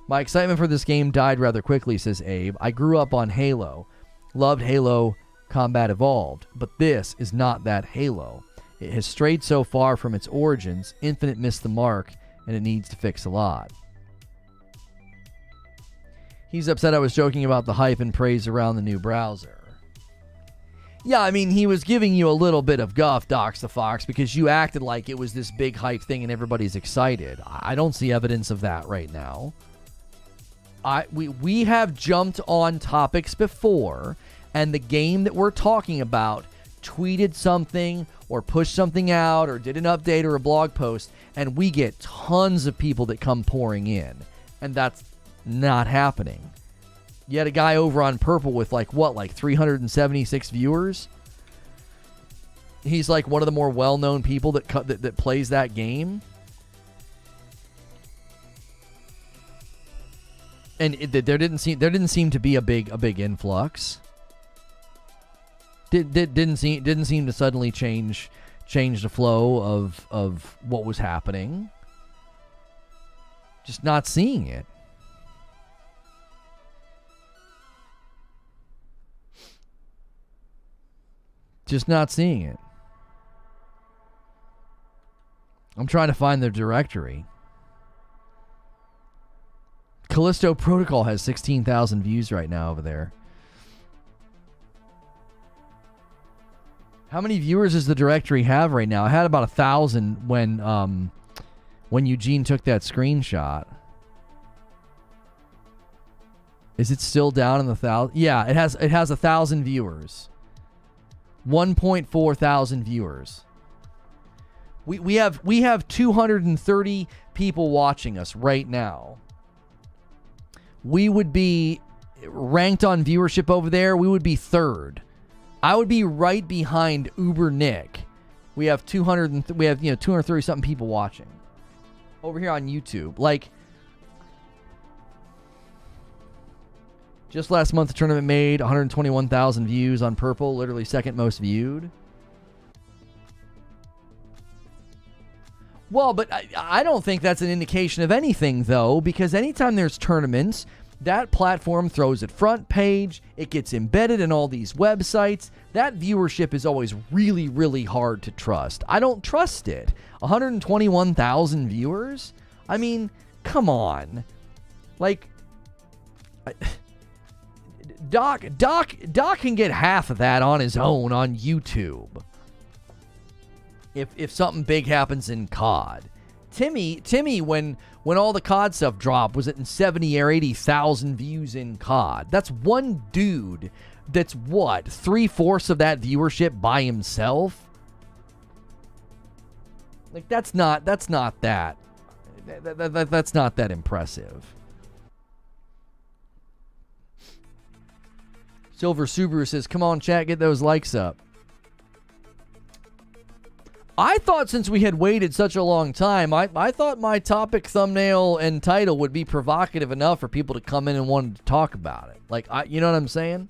My excitement for this game died rather quickly, says Abe. I grew up on Halo. Loved Halo Combat Evolved, but this is not that Halo. It has strayed so far from its origins, Infinite missed the mark, and it needs to fix a lot. He's upset I was joking about the hype and praise around the new browser. Yeah, I mean, he was giving you a little bit of guff, Docs the Fox, because you acted like it was this big hype thing and everybody's excited. I don't see evidence of that right now. We have jumped on topics before, and the game that we're talking about tweeted something or pushed something out or did an update or a blog post, and we get tons of people that come pouring in, and that's not happening. You had a guy over on Purple with like 376 viewers. He's like one of the more well-known people that plays that game. And there didn't seem to be a big influx. Didn't seem to suddenly change the flow of what was happening. Just not seeing it. Just not seeing it. I'm trying to find their directory. Callisto Protocol has 16,000 views right now over there. How many viewers does the directory have right now? I had about 1,000 when Eugene took that screenshot. Is it still down in the 1,000? Yeah, it has 1,000 viewers. 1.4 thousand viewers. We have 230 people watching us right now. We would be ranked on viewership over there. We would be third. I would be right behind Uber Nick. We have 230 something people watching over here on YouTube. Like, just last month, the tournament made 121,000 views on Purple, literally second most viewed. Well, but I don't think that's an indication of anything, though, because anytime there's tournaments, that platform throws it front page, it gets embedded in all these websites. That viewership is always really, really hard to trust. I don't trust it. 121,000 viewers? I mean, come on. Like, Doc can get half of that on his own on YouTube. If something big happens in COD. Timmy, when all the COD stuff dropped, was it in 70 or 80,000 views in COD? That's one dude that's what, 3/4 of that viewership by himself? Like, that's not that impressive. Silver Subaru says, come on, chat, get those likes up. I thought since we had waited such a long time, I thought my topic, thumbnail, and title would be provocative enough for people to come in and want to talk about it. Like, you know what I'm saying?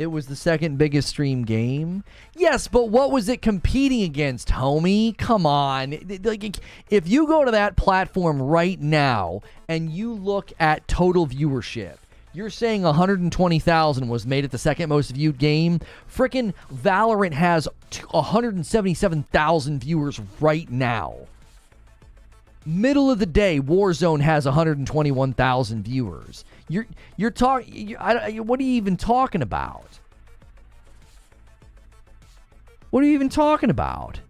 It was the second biggest stream game. Yes, but what was it competing against, homie? Come on. Like, if you go to that platform right now and you look at total viewership, you're saying 120,000 was made it the second most viewed game. Frickin' Valorant has 177,000 viewers right now. Middle of the day, Warzone has 121,000 viewers. You're talking. What are you even talking about? What are you even talking about?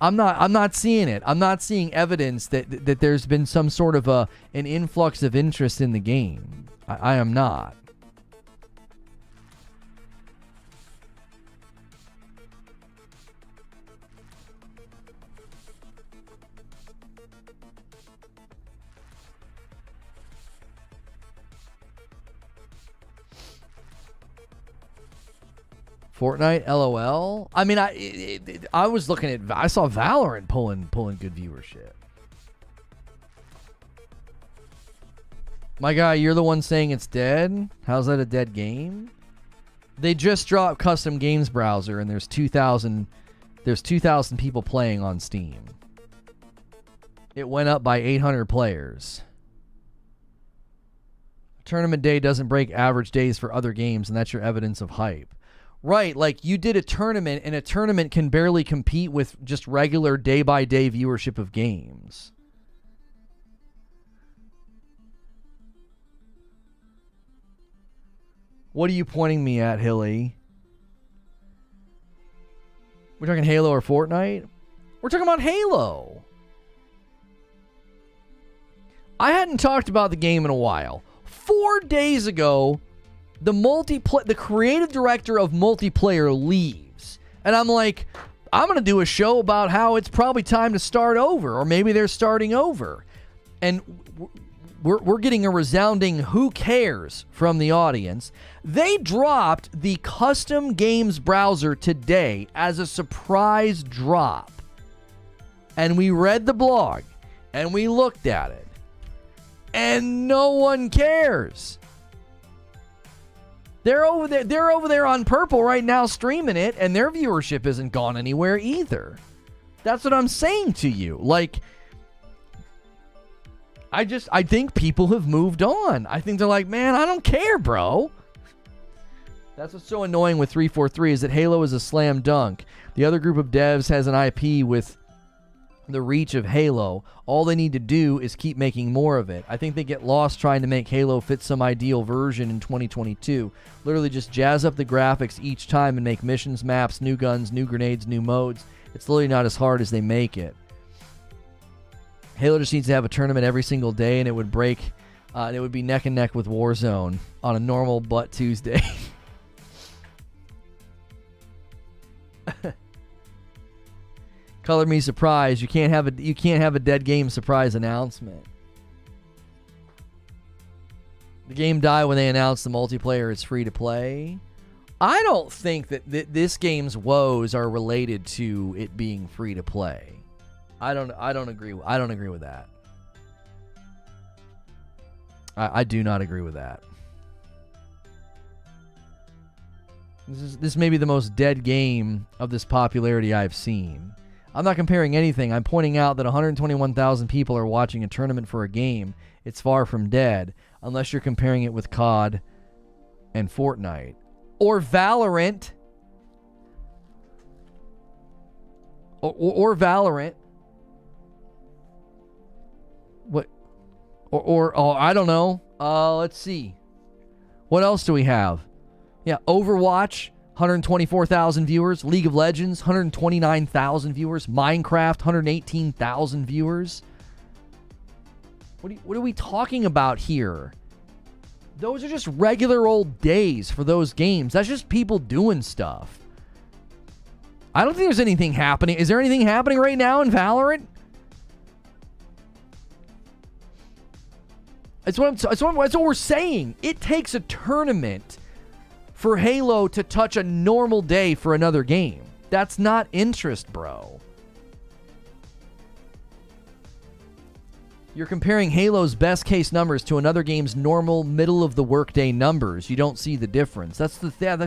I'm not seeing it. I'm not seeing evidence that there's been some sort of an influx of interest in the game. I am not. Fortnite, LOL. I mean, I was looking at. I saw Valorant pulling good viewership. My guy, you're the one saying it's dead. How's that a dead game? They just dropped custom games browser, and there's 2,000 people playing on Steam. It went up by 800 players. Tournament day doesn't break average days for other games, and that's your evidence of hype. Right, like you did a tournament, and a tournament can barely compete with just regular day-by-day viewership of games. What are you pointing me at, Hilly? We're talking Halo or Fortnite? We're talking about Halo. I hadn't talked about the game in a while. 4 days ago, the creative director of multiplayer leaves. And I'm like, I'm going to do a show about how it's probably time to start over, or maybe they're starting over. And we're getting a resounding who cares from the audience. They dropped the custom games browser today as a surprise drop. And we read the blog, and we looked at it. And no one cares. They're over there on Purple right now streaming it, and their viewership isn't gone anywhere either. That's what I'm saying to you. Like, I think people have moved on. I think they're like, man, I don't care, bro. That's what's so annoying with 343 is that Halo is a slam dunk. The other group of devs has an IP with the reach of Halo. All they need to do is keep making more of it. I think they get lost trying to make Halo fit some ideal version in 2022. Literally just jazz up the graphics each time and make missions, maps, new guns, new grenades, new modes. It's literally not as hard as they make it. Halo just needs to have a tournament every single day, and it would break, and it would be neck and neck with Warzone on a normal butt Tuesday. Color me surprised. You can't have a dead game surprise announcement. The game died when they announced the multiplayer is free to play. I don't think that this game's woes are related to it being free to play. I don't agree with that. I do not agree with that. This may be the most dead game of this popularity I've seen. I'm not comparing anything. I'm pointing out that 121,000 people are watching a tournament for a game. It's far from dead, unless you're comparing it with COD and Fortnite. Or Valorant. Or Valorant. What? Or I don't know. Let's see. What else do we have? Yeah, Overwatch. 124,000 viewers. League of Legends, 129,000 viewers. Minecraft, 118,000 viewers. What are we talking about here? Those are just regular old days for those games. That's just people doing stuff. I don't think there's anything happening. Is there anything happening right now in Valorant? That's what we're saying. It takes a tournament for Halo to touch a normal day for another game. That's not interest, bro. You're comparing Halo's best case numbers to another game's normal middle of the workday numbers. You don't see the difference. That's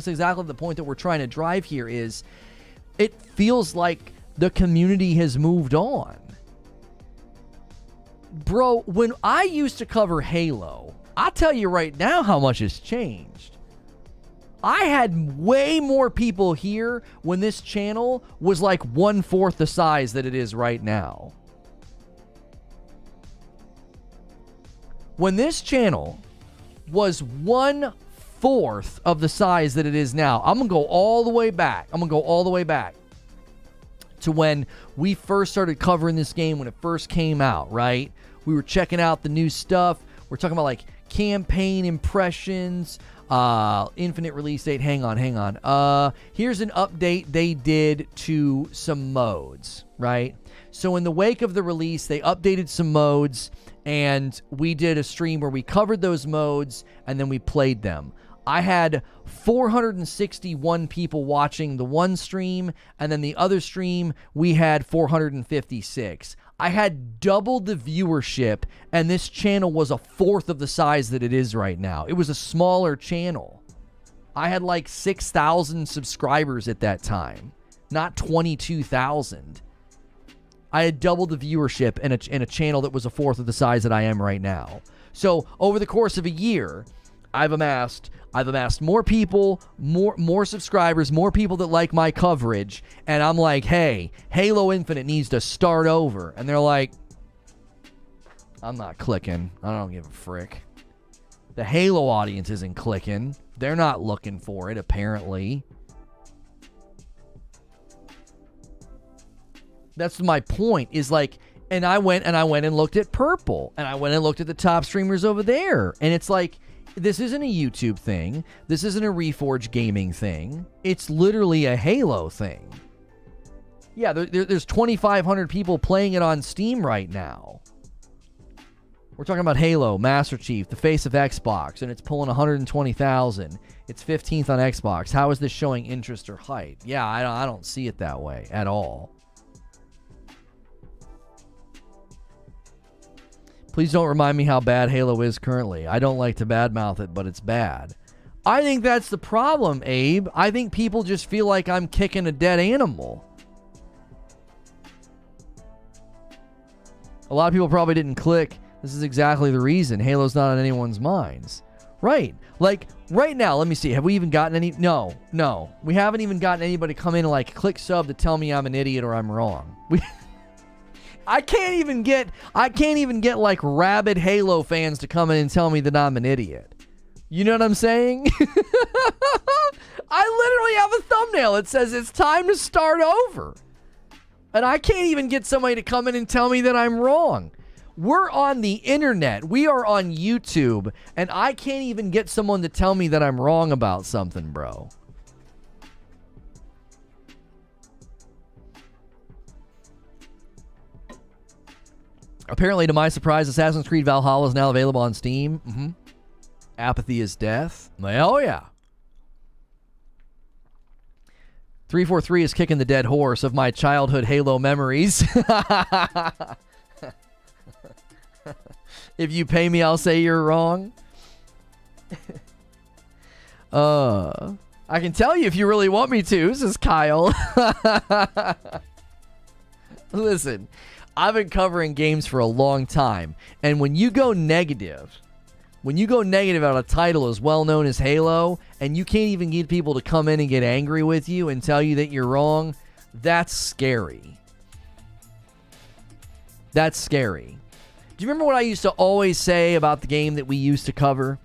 exactly the point that we're trying to drive here. Is it feels like the community has moved on. Bro, when I used to cover Halo, I'll tell you right now how much has changed. I had way more people here when this channel was like 1/4 the size that it is right now. When this channel was 1/4 of the size that it is now, I'm going to go all the way back. To when we first started covering this game, when it first came out, right? We were checking out the new stuff. We're talking about like campaign impressions, infinite release date. Hang on. Here's an update they did to some modes, right? So in the wake of the release, they updated some modes, and we did a stream where we covered those modes and then we played them. I had 461 people watching the one stream, and then the other stream, we had 456. I had double the viewership, and this channel was 1/4 of the size that it is right now. It was a smaller channel. I had like 6,000 subscribers at that time, not 22,000. I had double the viewership in a channel that was 1/4 of the size that I am right now. So over the course of a year, I've amassed more people, more subscribers, more people that like my coverage, and I'm like, hey, Halo Infinite needs to start over. And they're like, I'm not clicking. I don't give a frick. The Halo audience isn't clicking. They're not looking for it, apparently. That's my point, is like, and I went and looked at Purple, and I went and looked at the top streamers over there, and it's like, this isn't a YouTube thing. This isn't a Reforge Gaming thing. It's literally a Halo thing. Yeah, there's 2,500 people playing it on Steam right now. We're talking about Halo, Master Chief, the face of Xbox, and it's pulling 120,000. It's 15th on Xbox. How is this showing interest or hype? Yeah, I don't see it that way at all. Please don't remind me how bad Halo is currently. I don't like to badmouth it, but it's bad. I think that's the problem, Abe. I think people just feel like I'm kicking a dead animal. A lot of people probably didn't click. This is exactly the reason. Halo's not on anyone's minds. Right. Like, right now, let me see. Have we even gotten any? No. We haven't even gotten anybody come in and, like, click sub to tell me I'm an idiot or I'm wrong. I can't even get like rabid Halo fans to come in and tell me that I'm an idiot. You know what I'm saying? I literally have a thumbnail that says it's time to start over. And I can't even get somebody to come in and tell me that I'm wrong. We're on the internet. We are on YouTube. And I can't even get someone to tell me that I'm wrong about something, bro. Apparently, to my surprise, Assassin's Creed Valhalla is now available on Steam. Apathy is death. Oh, yeah. 343 is kicking the dead horse of my childhood Halo memories. If you pay me, I'll say you're wrong. I can tell you if you really want me to. This is Kyle. Listen, I've been covering games for a long time, and when you go negative on a title as well known as Halo, and you can't even get people to come in and get angry with you and tell you that you're wrong, that's scary. That's scary. Do you remember what I used to always say about the game that we used to cover?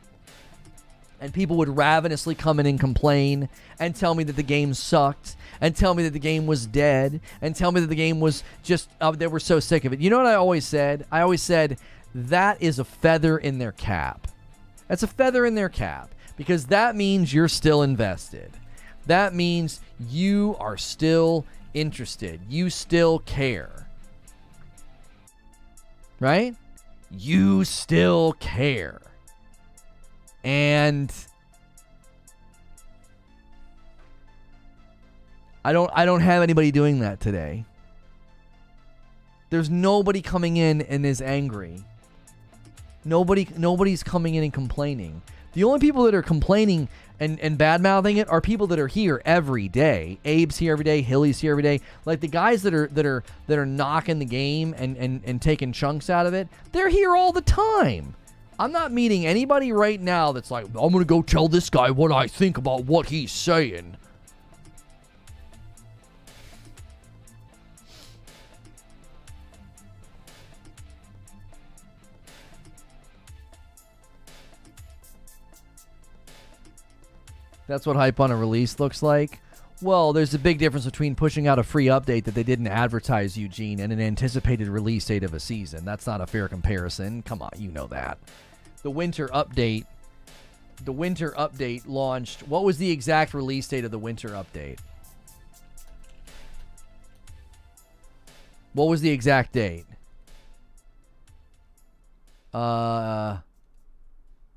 And people would ravenously come in and complain and tell me that the game sucked and tell me that the game was dead and tell me that the game was just, they were so sick of it. You know what I always said? I always said, that is a feather in their cap. That's a feather in their cap because that means you're still invested. That means you are still interested. You still care. Right? You still care. And I don't have anybody doing that today. There's nobody coming in and is angry. Nobody's coming in and complaining. The only people that are complaining and bad-mouthing it are people that are here every day. Abe's here every day. Hilly's here every day. Like the guys that are knocking the game and taking chunks out of it, they're here all the time. I'm not meeting anybody right now that's like, I'm going to go tell this guy what I think about what he's saying. That's what hype on a release looks like. Well, there's a big difference between pushing out a free update that they didn't advertise, Eugene, and an anticipated release date of a season. That's not a fair comparison. Come on, you know that. The winter update launched. What was the exact release date of the winter update? What was the exact date? Yeah,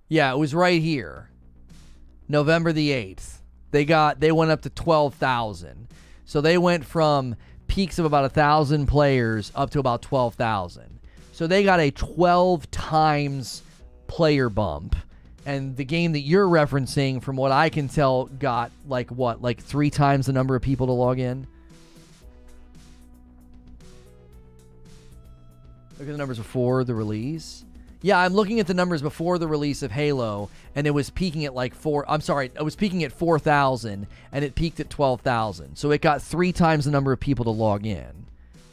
it was right here. November the 8th. They went up to 12,000. So they went from peaks of about 1,000 players up to about 12,000. So they got a 12 times player bump. And the game that you're referencing, from what I can tell, got like 3 times the number of people to log in? Look at the numbers before the release. Yeah, I'm looking at the numbers before the release of Halo, and it was peaking at it was peaking at 4,000, and it peaked at 12,000. So it got 3 times the number of people to log in.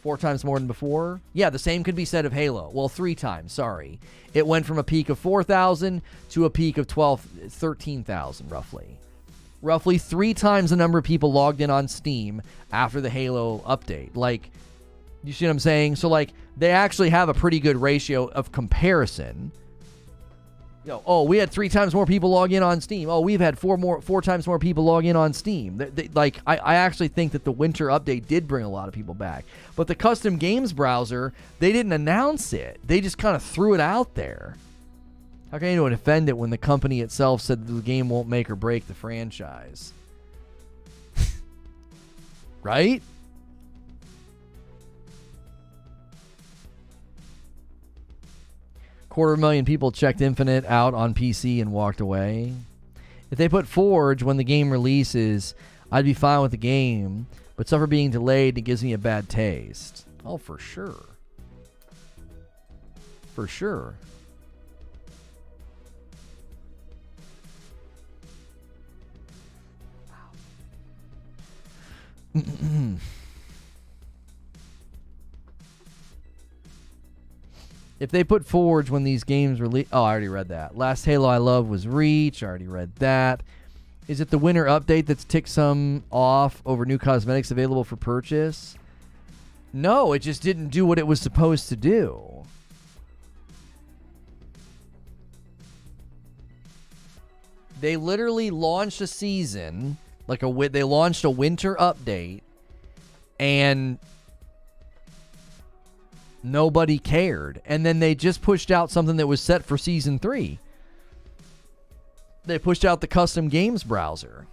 4 times more than before? Yeah, the same could be said of Halo. Well, 3 times, sorry. It went from a peak of 4,000 to a peak of 13,000, roughly. Roughly 3 times the number of people logged in on Steam after the Halo update. Like, you see what I'm saying? So, like, they actually have a pretty good ratio of comparison. We had 3 times more people log in on Steam. Oh, we've had 4 times more people log in on Steam. I actually think that the winter update did bring a lot of people back. But the custom games browser, they didn't announce it. They just kind of threw it out there. How can anyone defend it when the company itself said that the game won't make or break the franchise? Right? $250,000 people checked Infinite out on PC and walked away. If they put Forge when the game releases, I'd be fine with the game, but suffer being delayed, it gives me a bad taste. Oh, for sure. For sure. If they put Forge when these games release... Oh, I already read that. Last Halo I loved was Reach. I already read that. Is it the winter update that's ticked some off over new cosmetics available for purchase? No, it just didn't do what it was supposed to do. They literally launched a season, they launched a winter update, and nobody cared. And then they just pushed out something that was set for Season 3. They pushed out the custom games browser.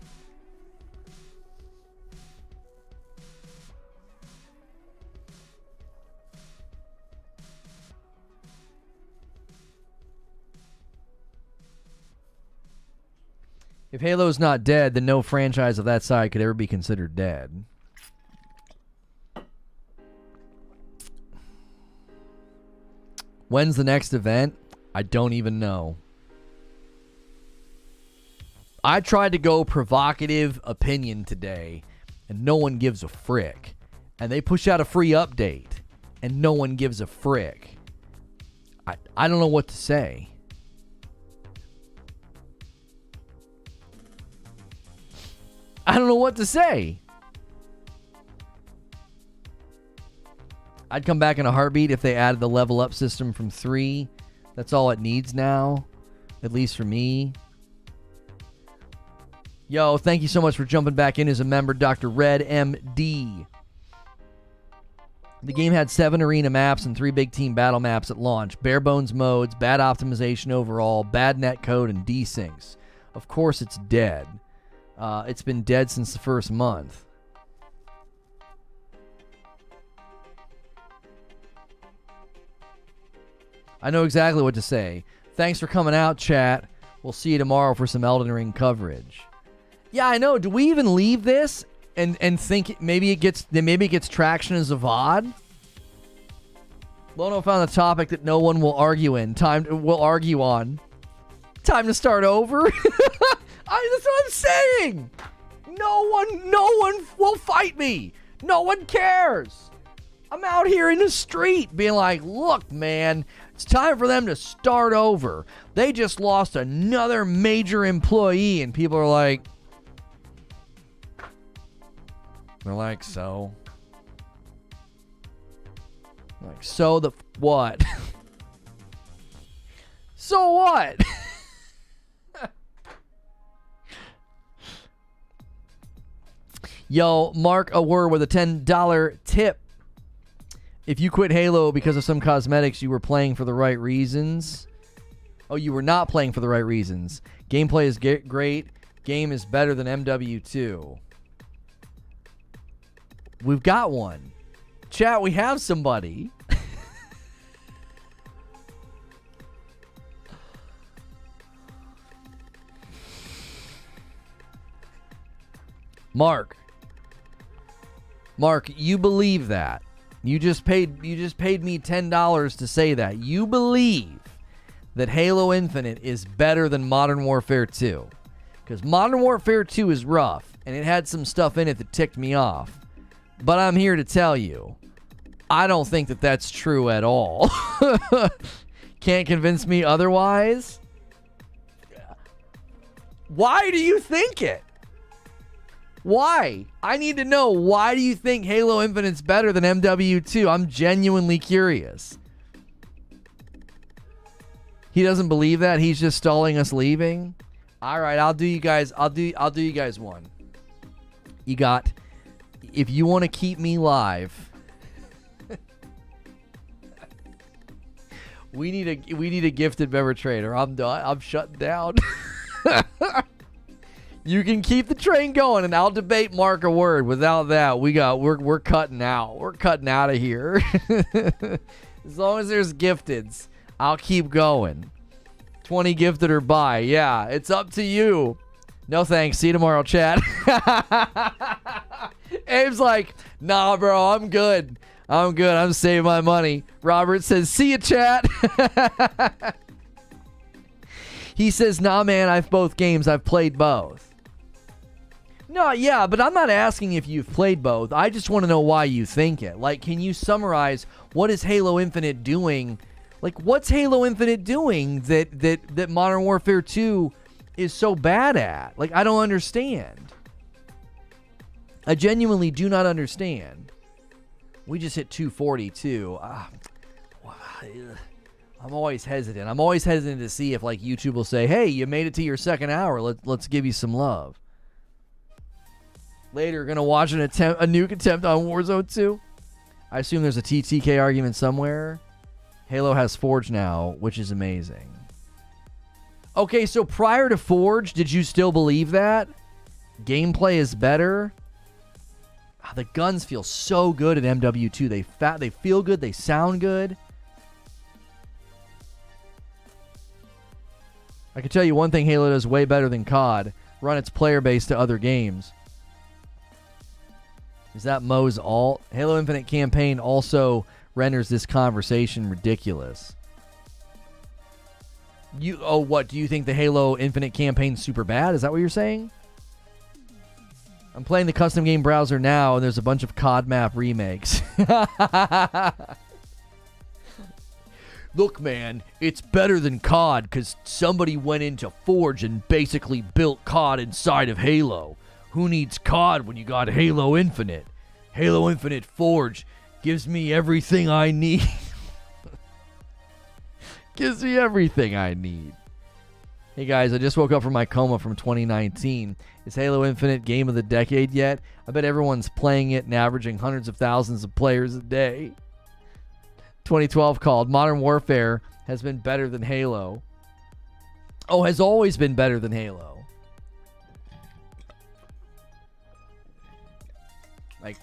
If Halo's not dead, then no franchise of that side could ever be considered dead. When's the next event? I don't even know. I tried to go provocative opinion today, and no one gives a frick. And they push out a free update, and no one gives a frick. I don't know what to say. I don't know what to say. I'd come back in a heartbeat if they added the level up system from 3. That's all it needs now, at least for me. Yo, thank you so much for jumping back in as a member, Dr. Red MD. The game had 7 arena maps and 3 big team battle maps at launch. Bare bones modes, bad optimization overall, bad netcode, and desyncs. Of course it's dead. It's been dead since the first month. I know exactly what to say. Thanks for coming out, chat. We'll see you tomorrow for some Elden Ring coverage. Yeah, I know. Do we even leave this and think maybe it gets traction as a VOD? Lono found a topic that no one will argue on. Time to start over. That's what I'm saying. No one will fight me. No one cares. I'm out here in the street being like, look, man, it's time for them to start over. They just lost another major employee, and people are like, so? Like, so the what? So what? Yo, Mark a word with a $10 tip. If you quit Halo because of some cosmetics, you were playing for the right reasons. Oh, you were not playing for the right reasons. Gameplay is great. Game is better than MW2. We've got one. Chat, we have somebody. Mark, you believe that? You just paid me $10 to say that. You believe that Halo Infinite is better than Modern Warfare 2? Because Modern Warfare 2 is rough, and it had some stuff in it that ticked me off. But I'm here to tell you, I don't think that that's true at all. Can't convince me otherwise? Why do you think it? Why? I need to know, why do you think Halo Infinite's better than MW2? I'm genuinely curious. He doesn't believe that? He's just stalling us leaving? All right, I'll do you guys one. You got, if you want to keep me live, we need a gifted member trader. I'm done. I'm shutting down. You can keep the train going, and I'll debate Mark a word. Without that, we're cutting out. We're cutting out of here. As long as there's gifteds, I'll keep going. 20 gifted or buy. Yeah, it's up to you. No thanks. See you tomorrow, chat. Abe's like, nah, bro, I'm good. I'm saving my money. Robert says, see you, chat. He says, nah, man, I've both games. I've played both. No, yeah, but I'm not asking if you've played both. I just want to know why you think it. Like, can you summarize what is Halo Infinite doing? Like, what's Halo Infinite doing that Modern Warfare 2 is so bad at? Like, I don't understand. I genuinely do not understand. We just hit 242. I'm always hesitant. I'm always hesitant to see if, like, YouTube will say, hey, you made it to your second hour. Let's give you some love. Later, gonna watch a nuke attempt on Warzone 2. I assume there's a TTK argument somewhere. Halo has Forge now, which is amazing. Okay, so prior to Forge, did you still believe that? Gameplay is better? Oh, the guns feel so good at MW2. They feel good. They sound good. I can tell you one thing Halo does way better than COD. Run its player base to other games. Is that Mo's alt? Halo Infinite campaign also renders this conversation ridiculous. What? Do you think the Halo Infinite campaign's super bad? Is that what you're saying? I'm playing the custom game browser now, and there's a bunch of COD map remakes. Look, man, it's better than COD because somebody went into Forge and basically built COD inside of Halo. Who needs COD when you got Halo Infinite? Halo Infinite Forge gives me everything I need. Gives me everything I need. Hey guys, I just woke up from my coma from 2019. Is Halo Infinite game of the decade yet? I bet everyone's playing it and averaging hundreds of thousands of players a day. 2012 called Modern Warfare has been better than Halo. Oh, has always been better than Halo. Like,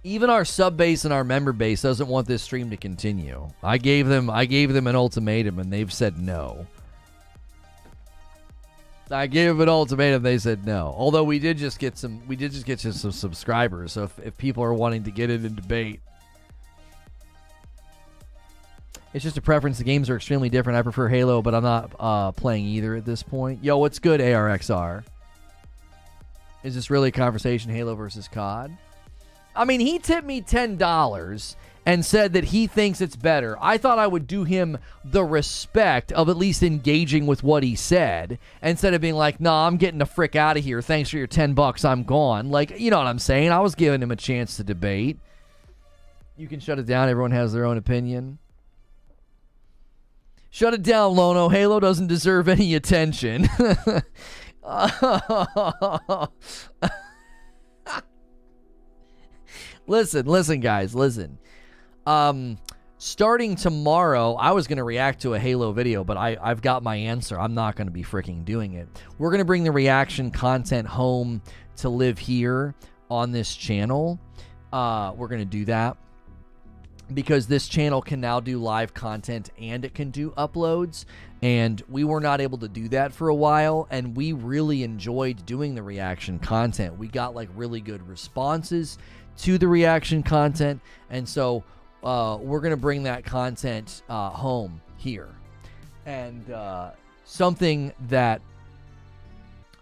Even our sub base and our member base doesn't want this stream to continue. I gave them an ultimatum and they've said no. I gave them an ultimatum, they said no. Although we did just get some subscribers. So if people are wanting to get in a debate, it's just a preference. The games are extremely different. I prefer Halo, but I'm not playing either at this point. Yo, what's good, ARXR? Is this really a conversation, Halo versus COD? I mean, he tipped me $10 and said that he thinks it's better. I thought I would do him the respect of at least engaging with what he said instead of being like, nah, I'm getting the frick out of here. Thanks for your $10. I'm gone. Like, you know what I'm saying? I was giving him a chance to debate. You can shut it down. Everyone has their own opinion. Shut it down, Lono. Halo doesn't deserve any attention. Listen, guys, listen. Starting tomorrow, I was going to react to a Halo video, but I've got my answer. I'm not going to be freaking doing it. We're going to bring the reaction content home to live here on this channel. We're going to do that because this channel can now do live content and it can do uploads, and we were not able to do that for a while, and we really enjoyed doing the reaction content. We got like really good responses to the reaction content, and so we're going to bring that content home here. And something that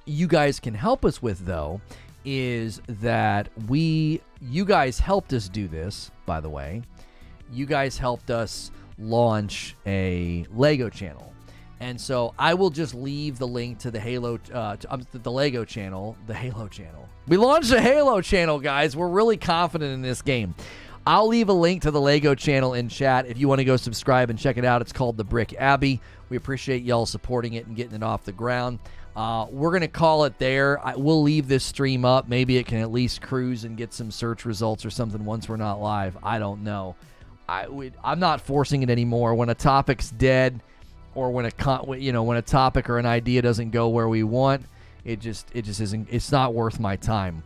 you guys can help us with, though, is that you guys helped us do this, by the way. You guys helped us launch a Lego channel. And so I will just leave the link to the the Lego channel, the Halo channel. We launched a Halo channel, guys. We're really confident in this game. I'll leave a link to the Lego channel in chat if you want to go subscribe and check it out. It's called The Brick Abbey. We appreciate y'all supporting it and getting it off the ground. We're going to call it there. We'll leave this stream up. Maybe it can at least cruise and get some search results or something once we're not live. I don't know. I'm not forcing it anymore. When a topic's dead, or when a topic or an idea doesn't go where we want, it just isn't. It's not worth my time.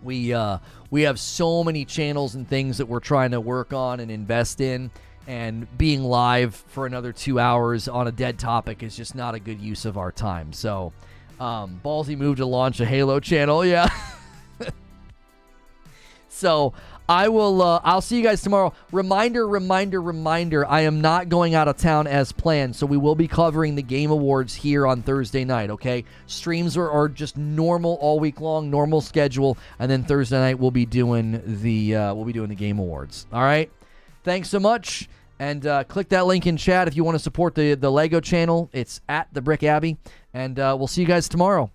We have so many channels and things that we're trying to work on and invest in, and being live for another 2 hours on a dead topic is just not a good use of our time. So, ballsy move to launch a Halo channel, yeah. So I'll see you guys tomorrow. Reminder, I am not going out of town as planned, so we will be covering the Game Awards here on Thursday night, okay? Streams are just normal all week long, normal schedule, and then Thursday night we'll be doing the Game Awards. All right? Thanks so much, and click that link in chat if you want to support the Lego channel. It's at The Brick Abbey, and we'll see you guys tomorrow.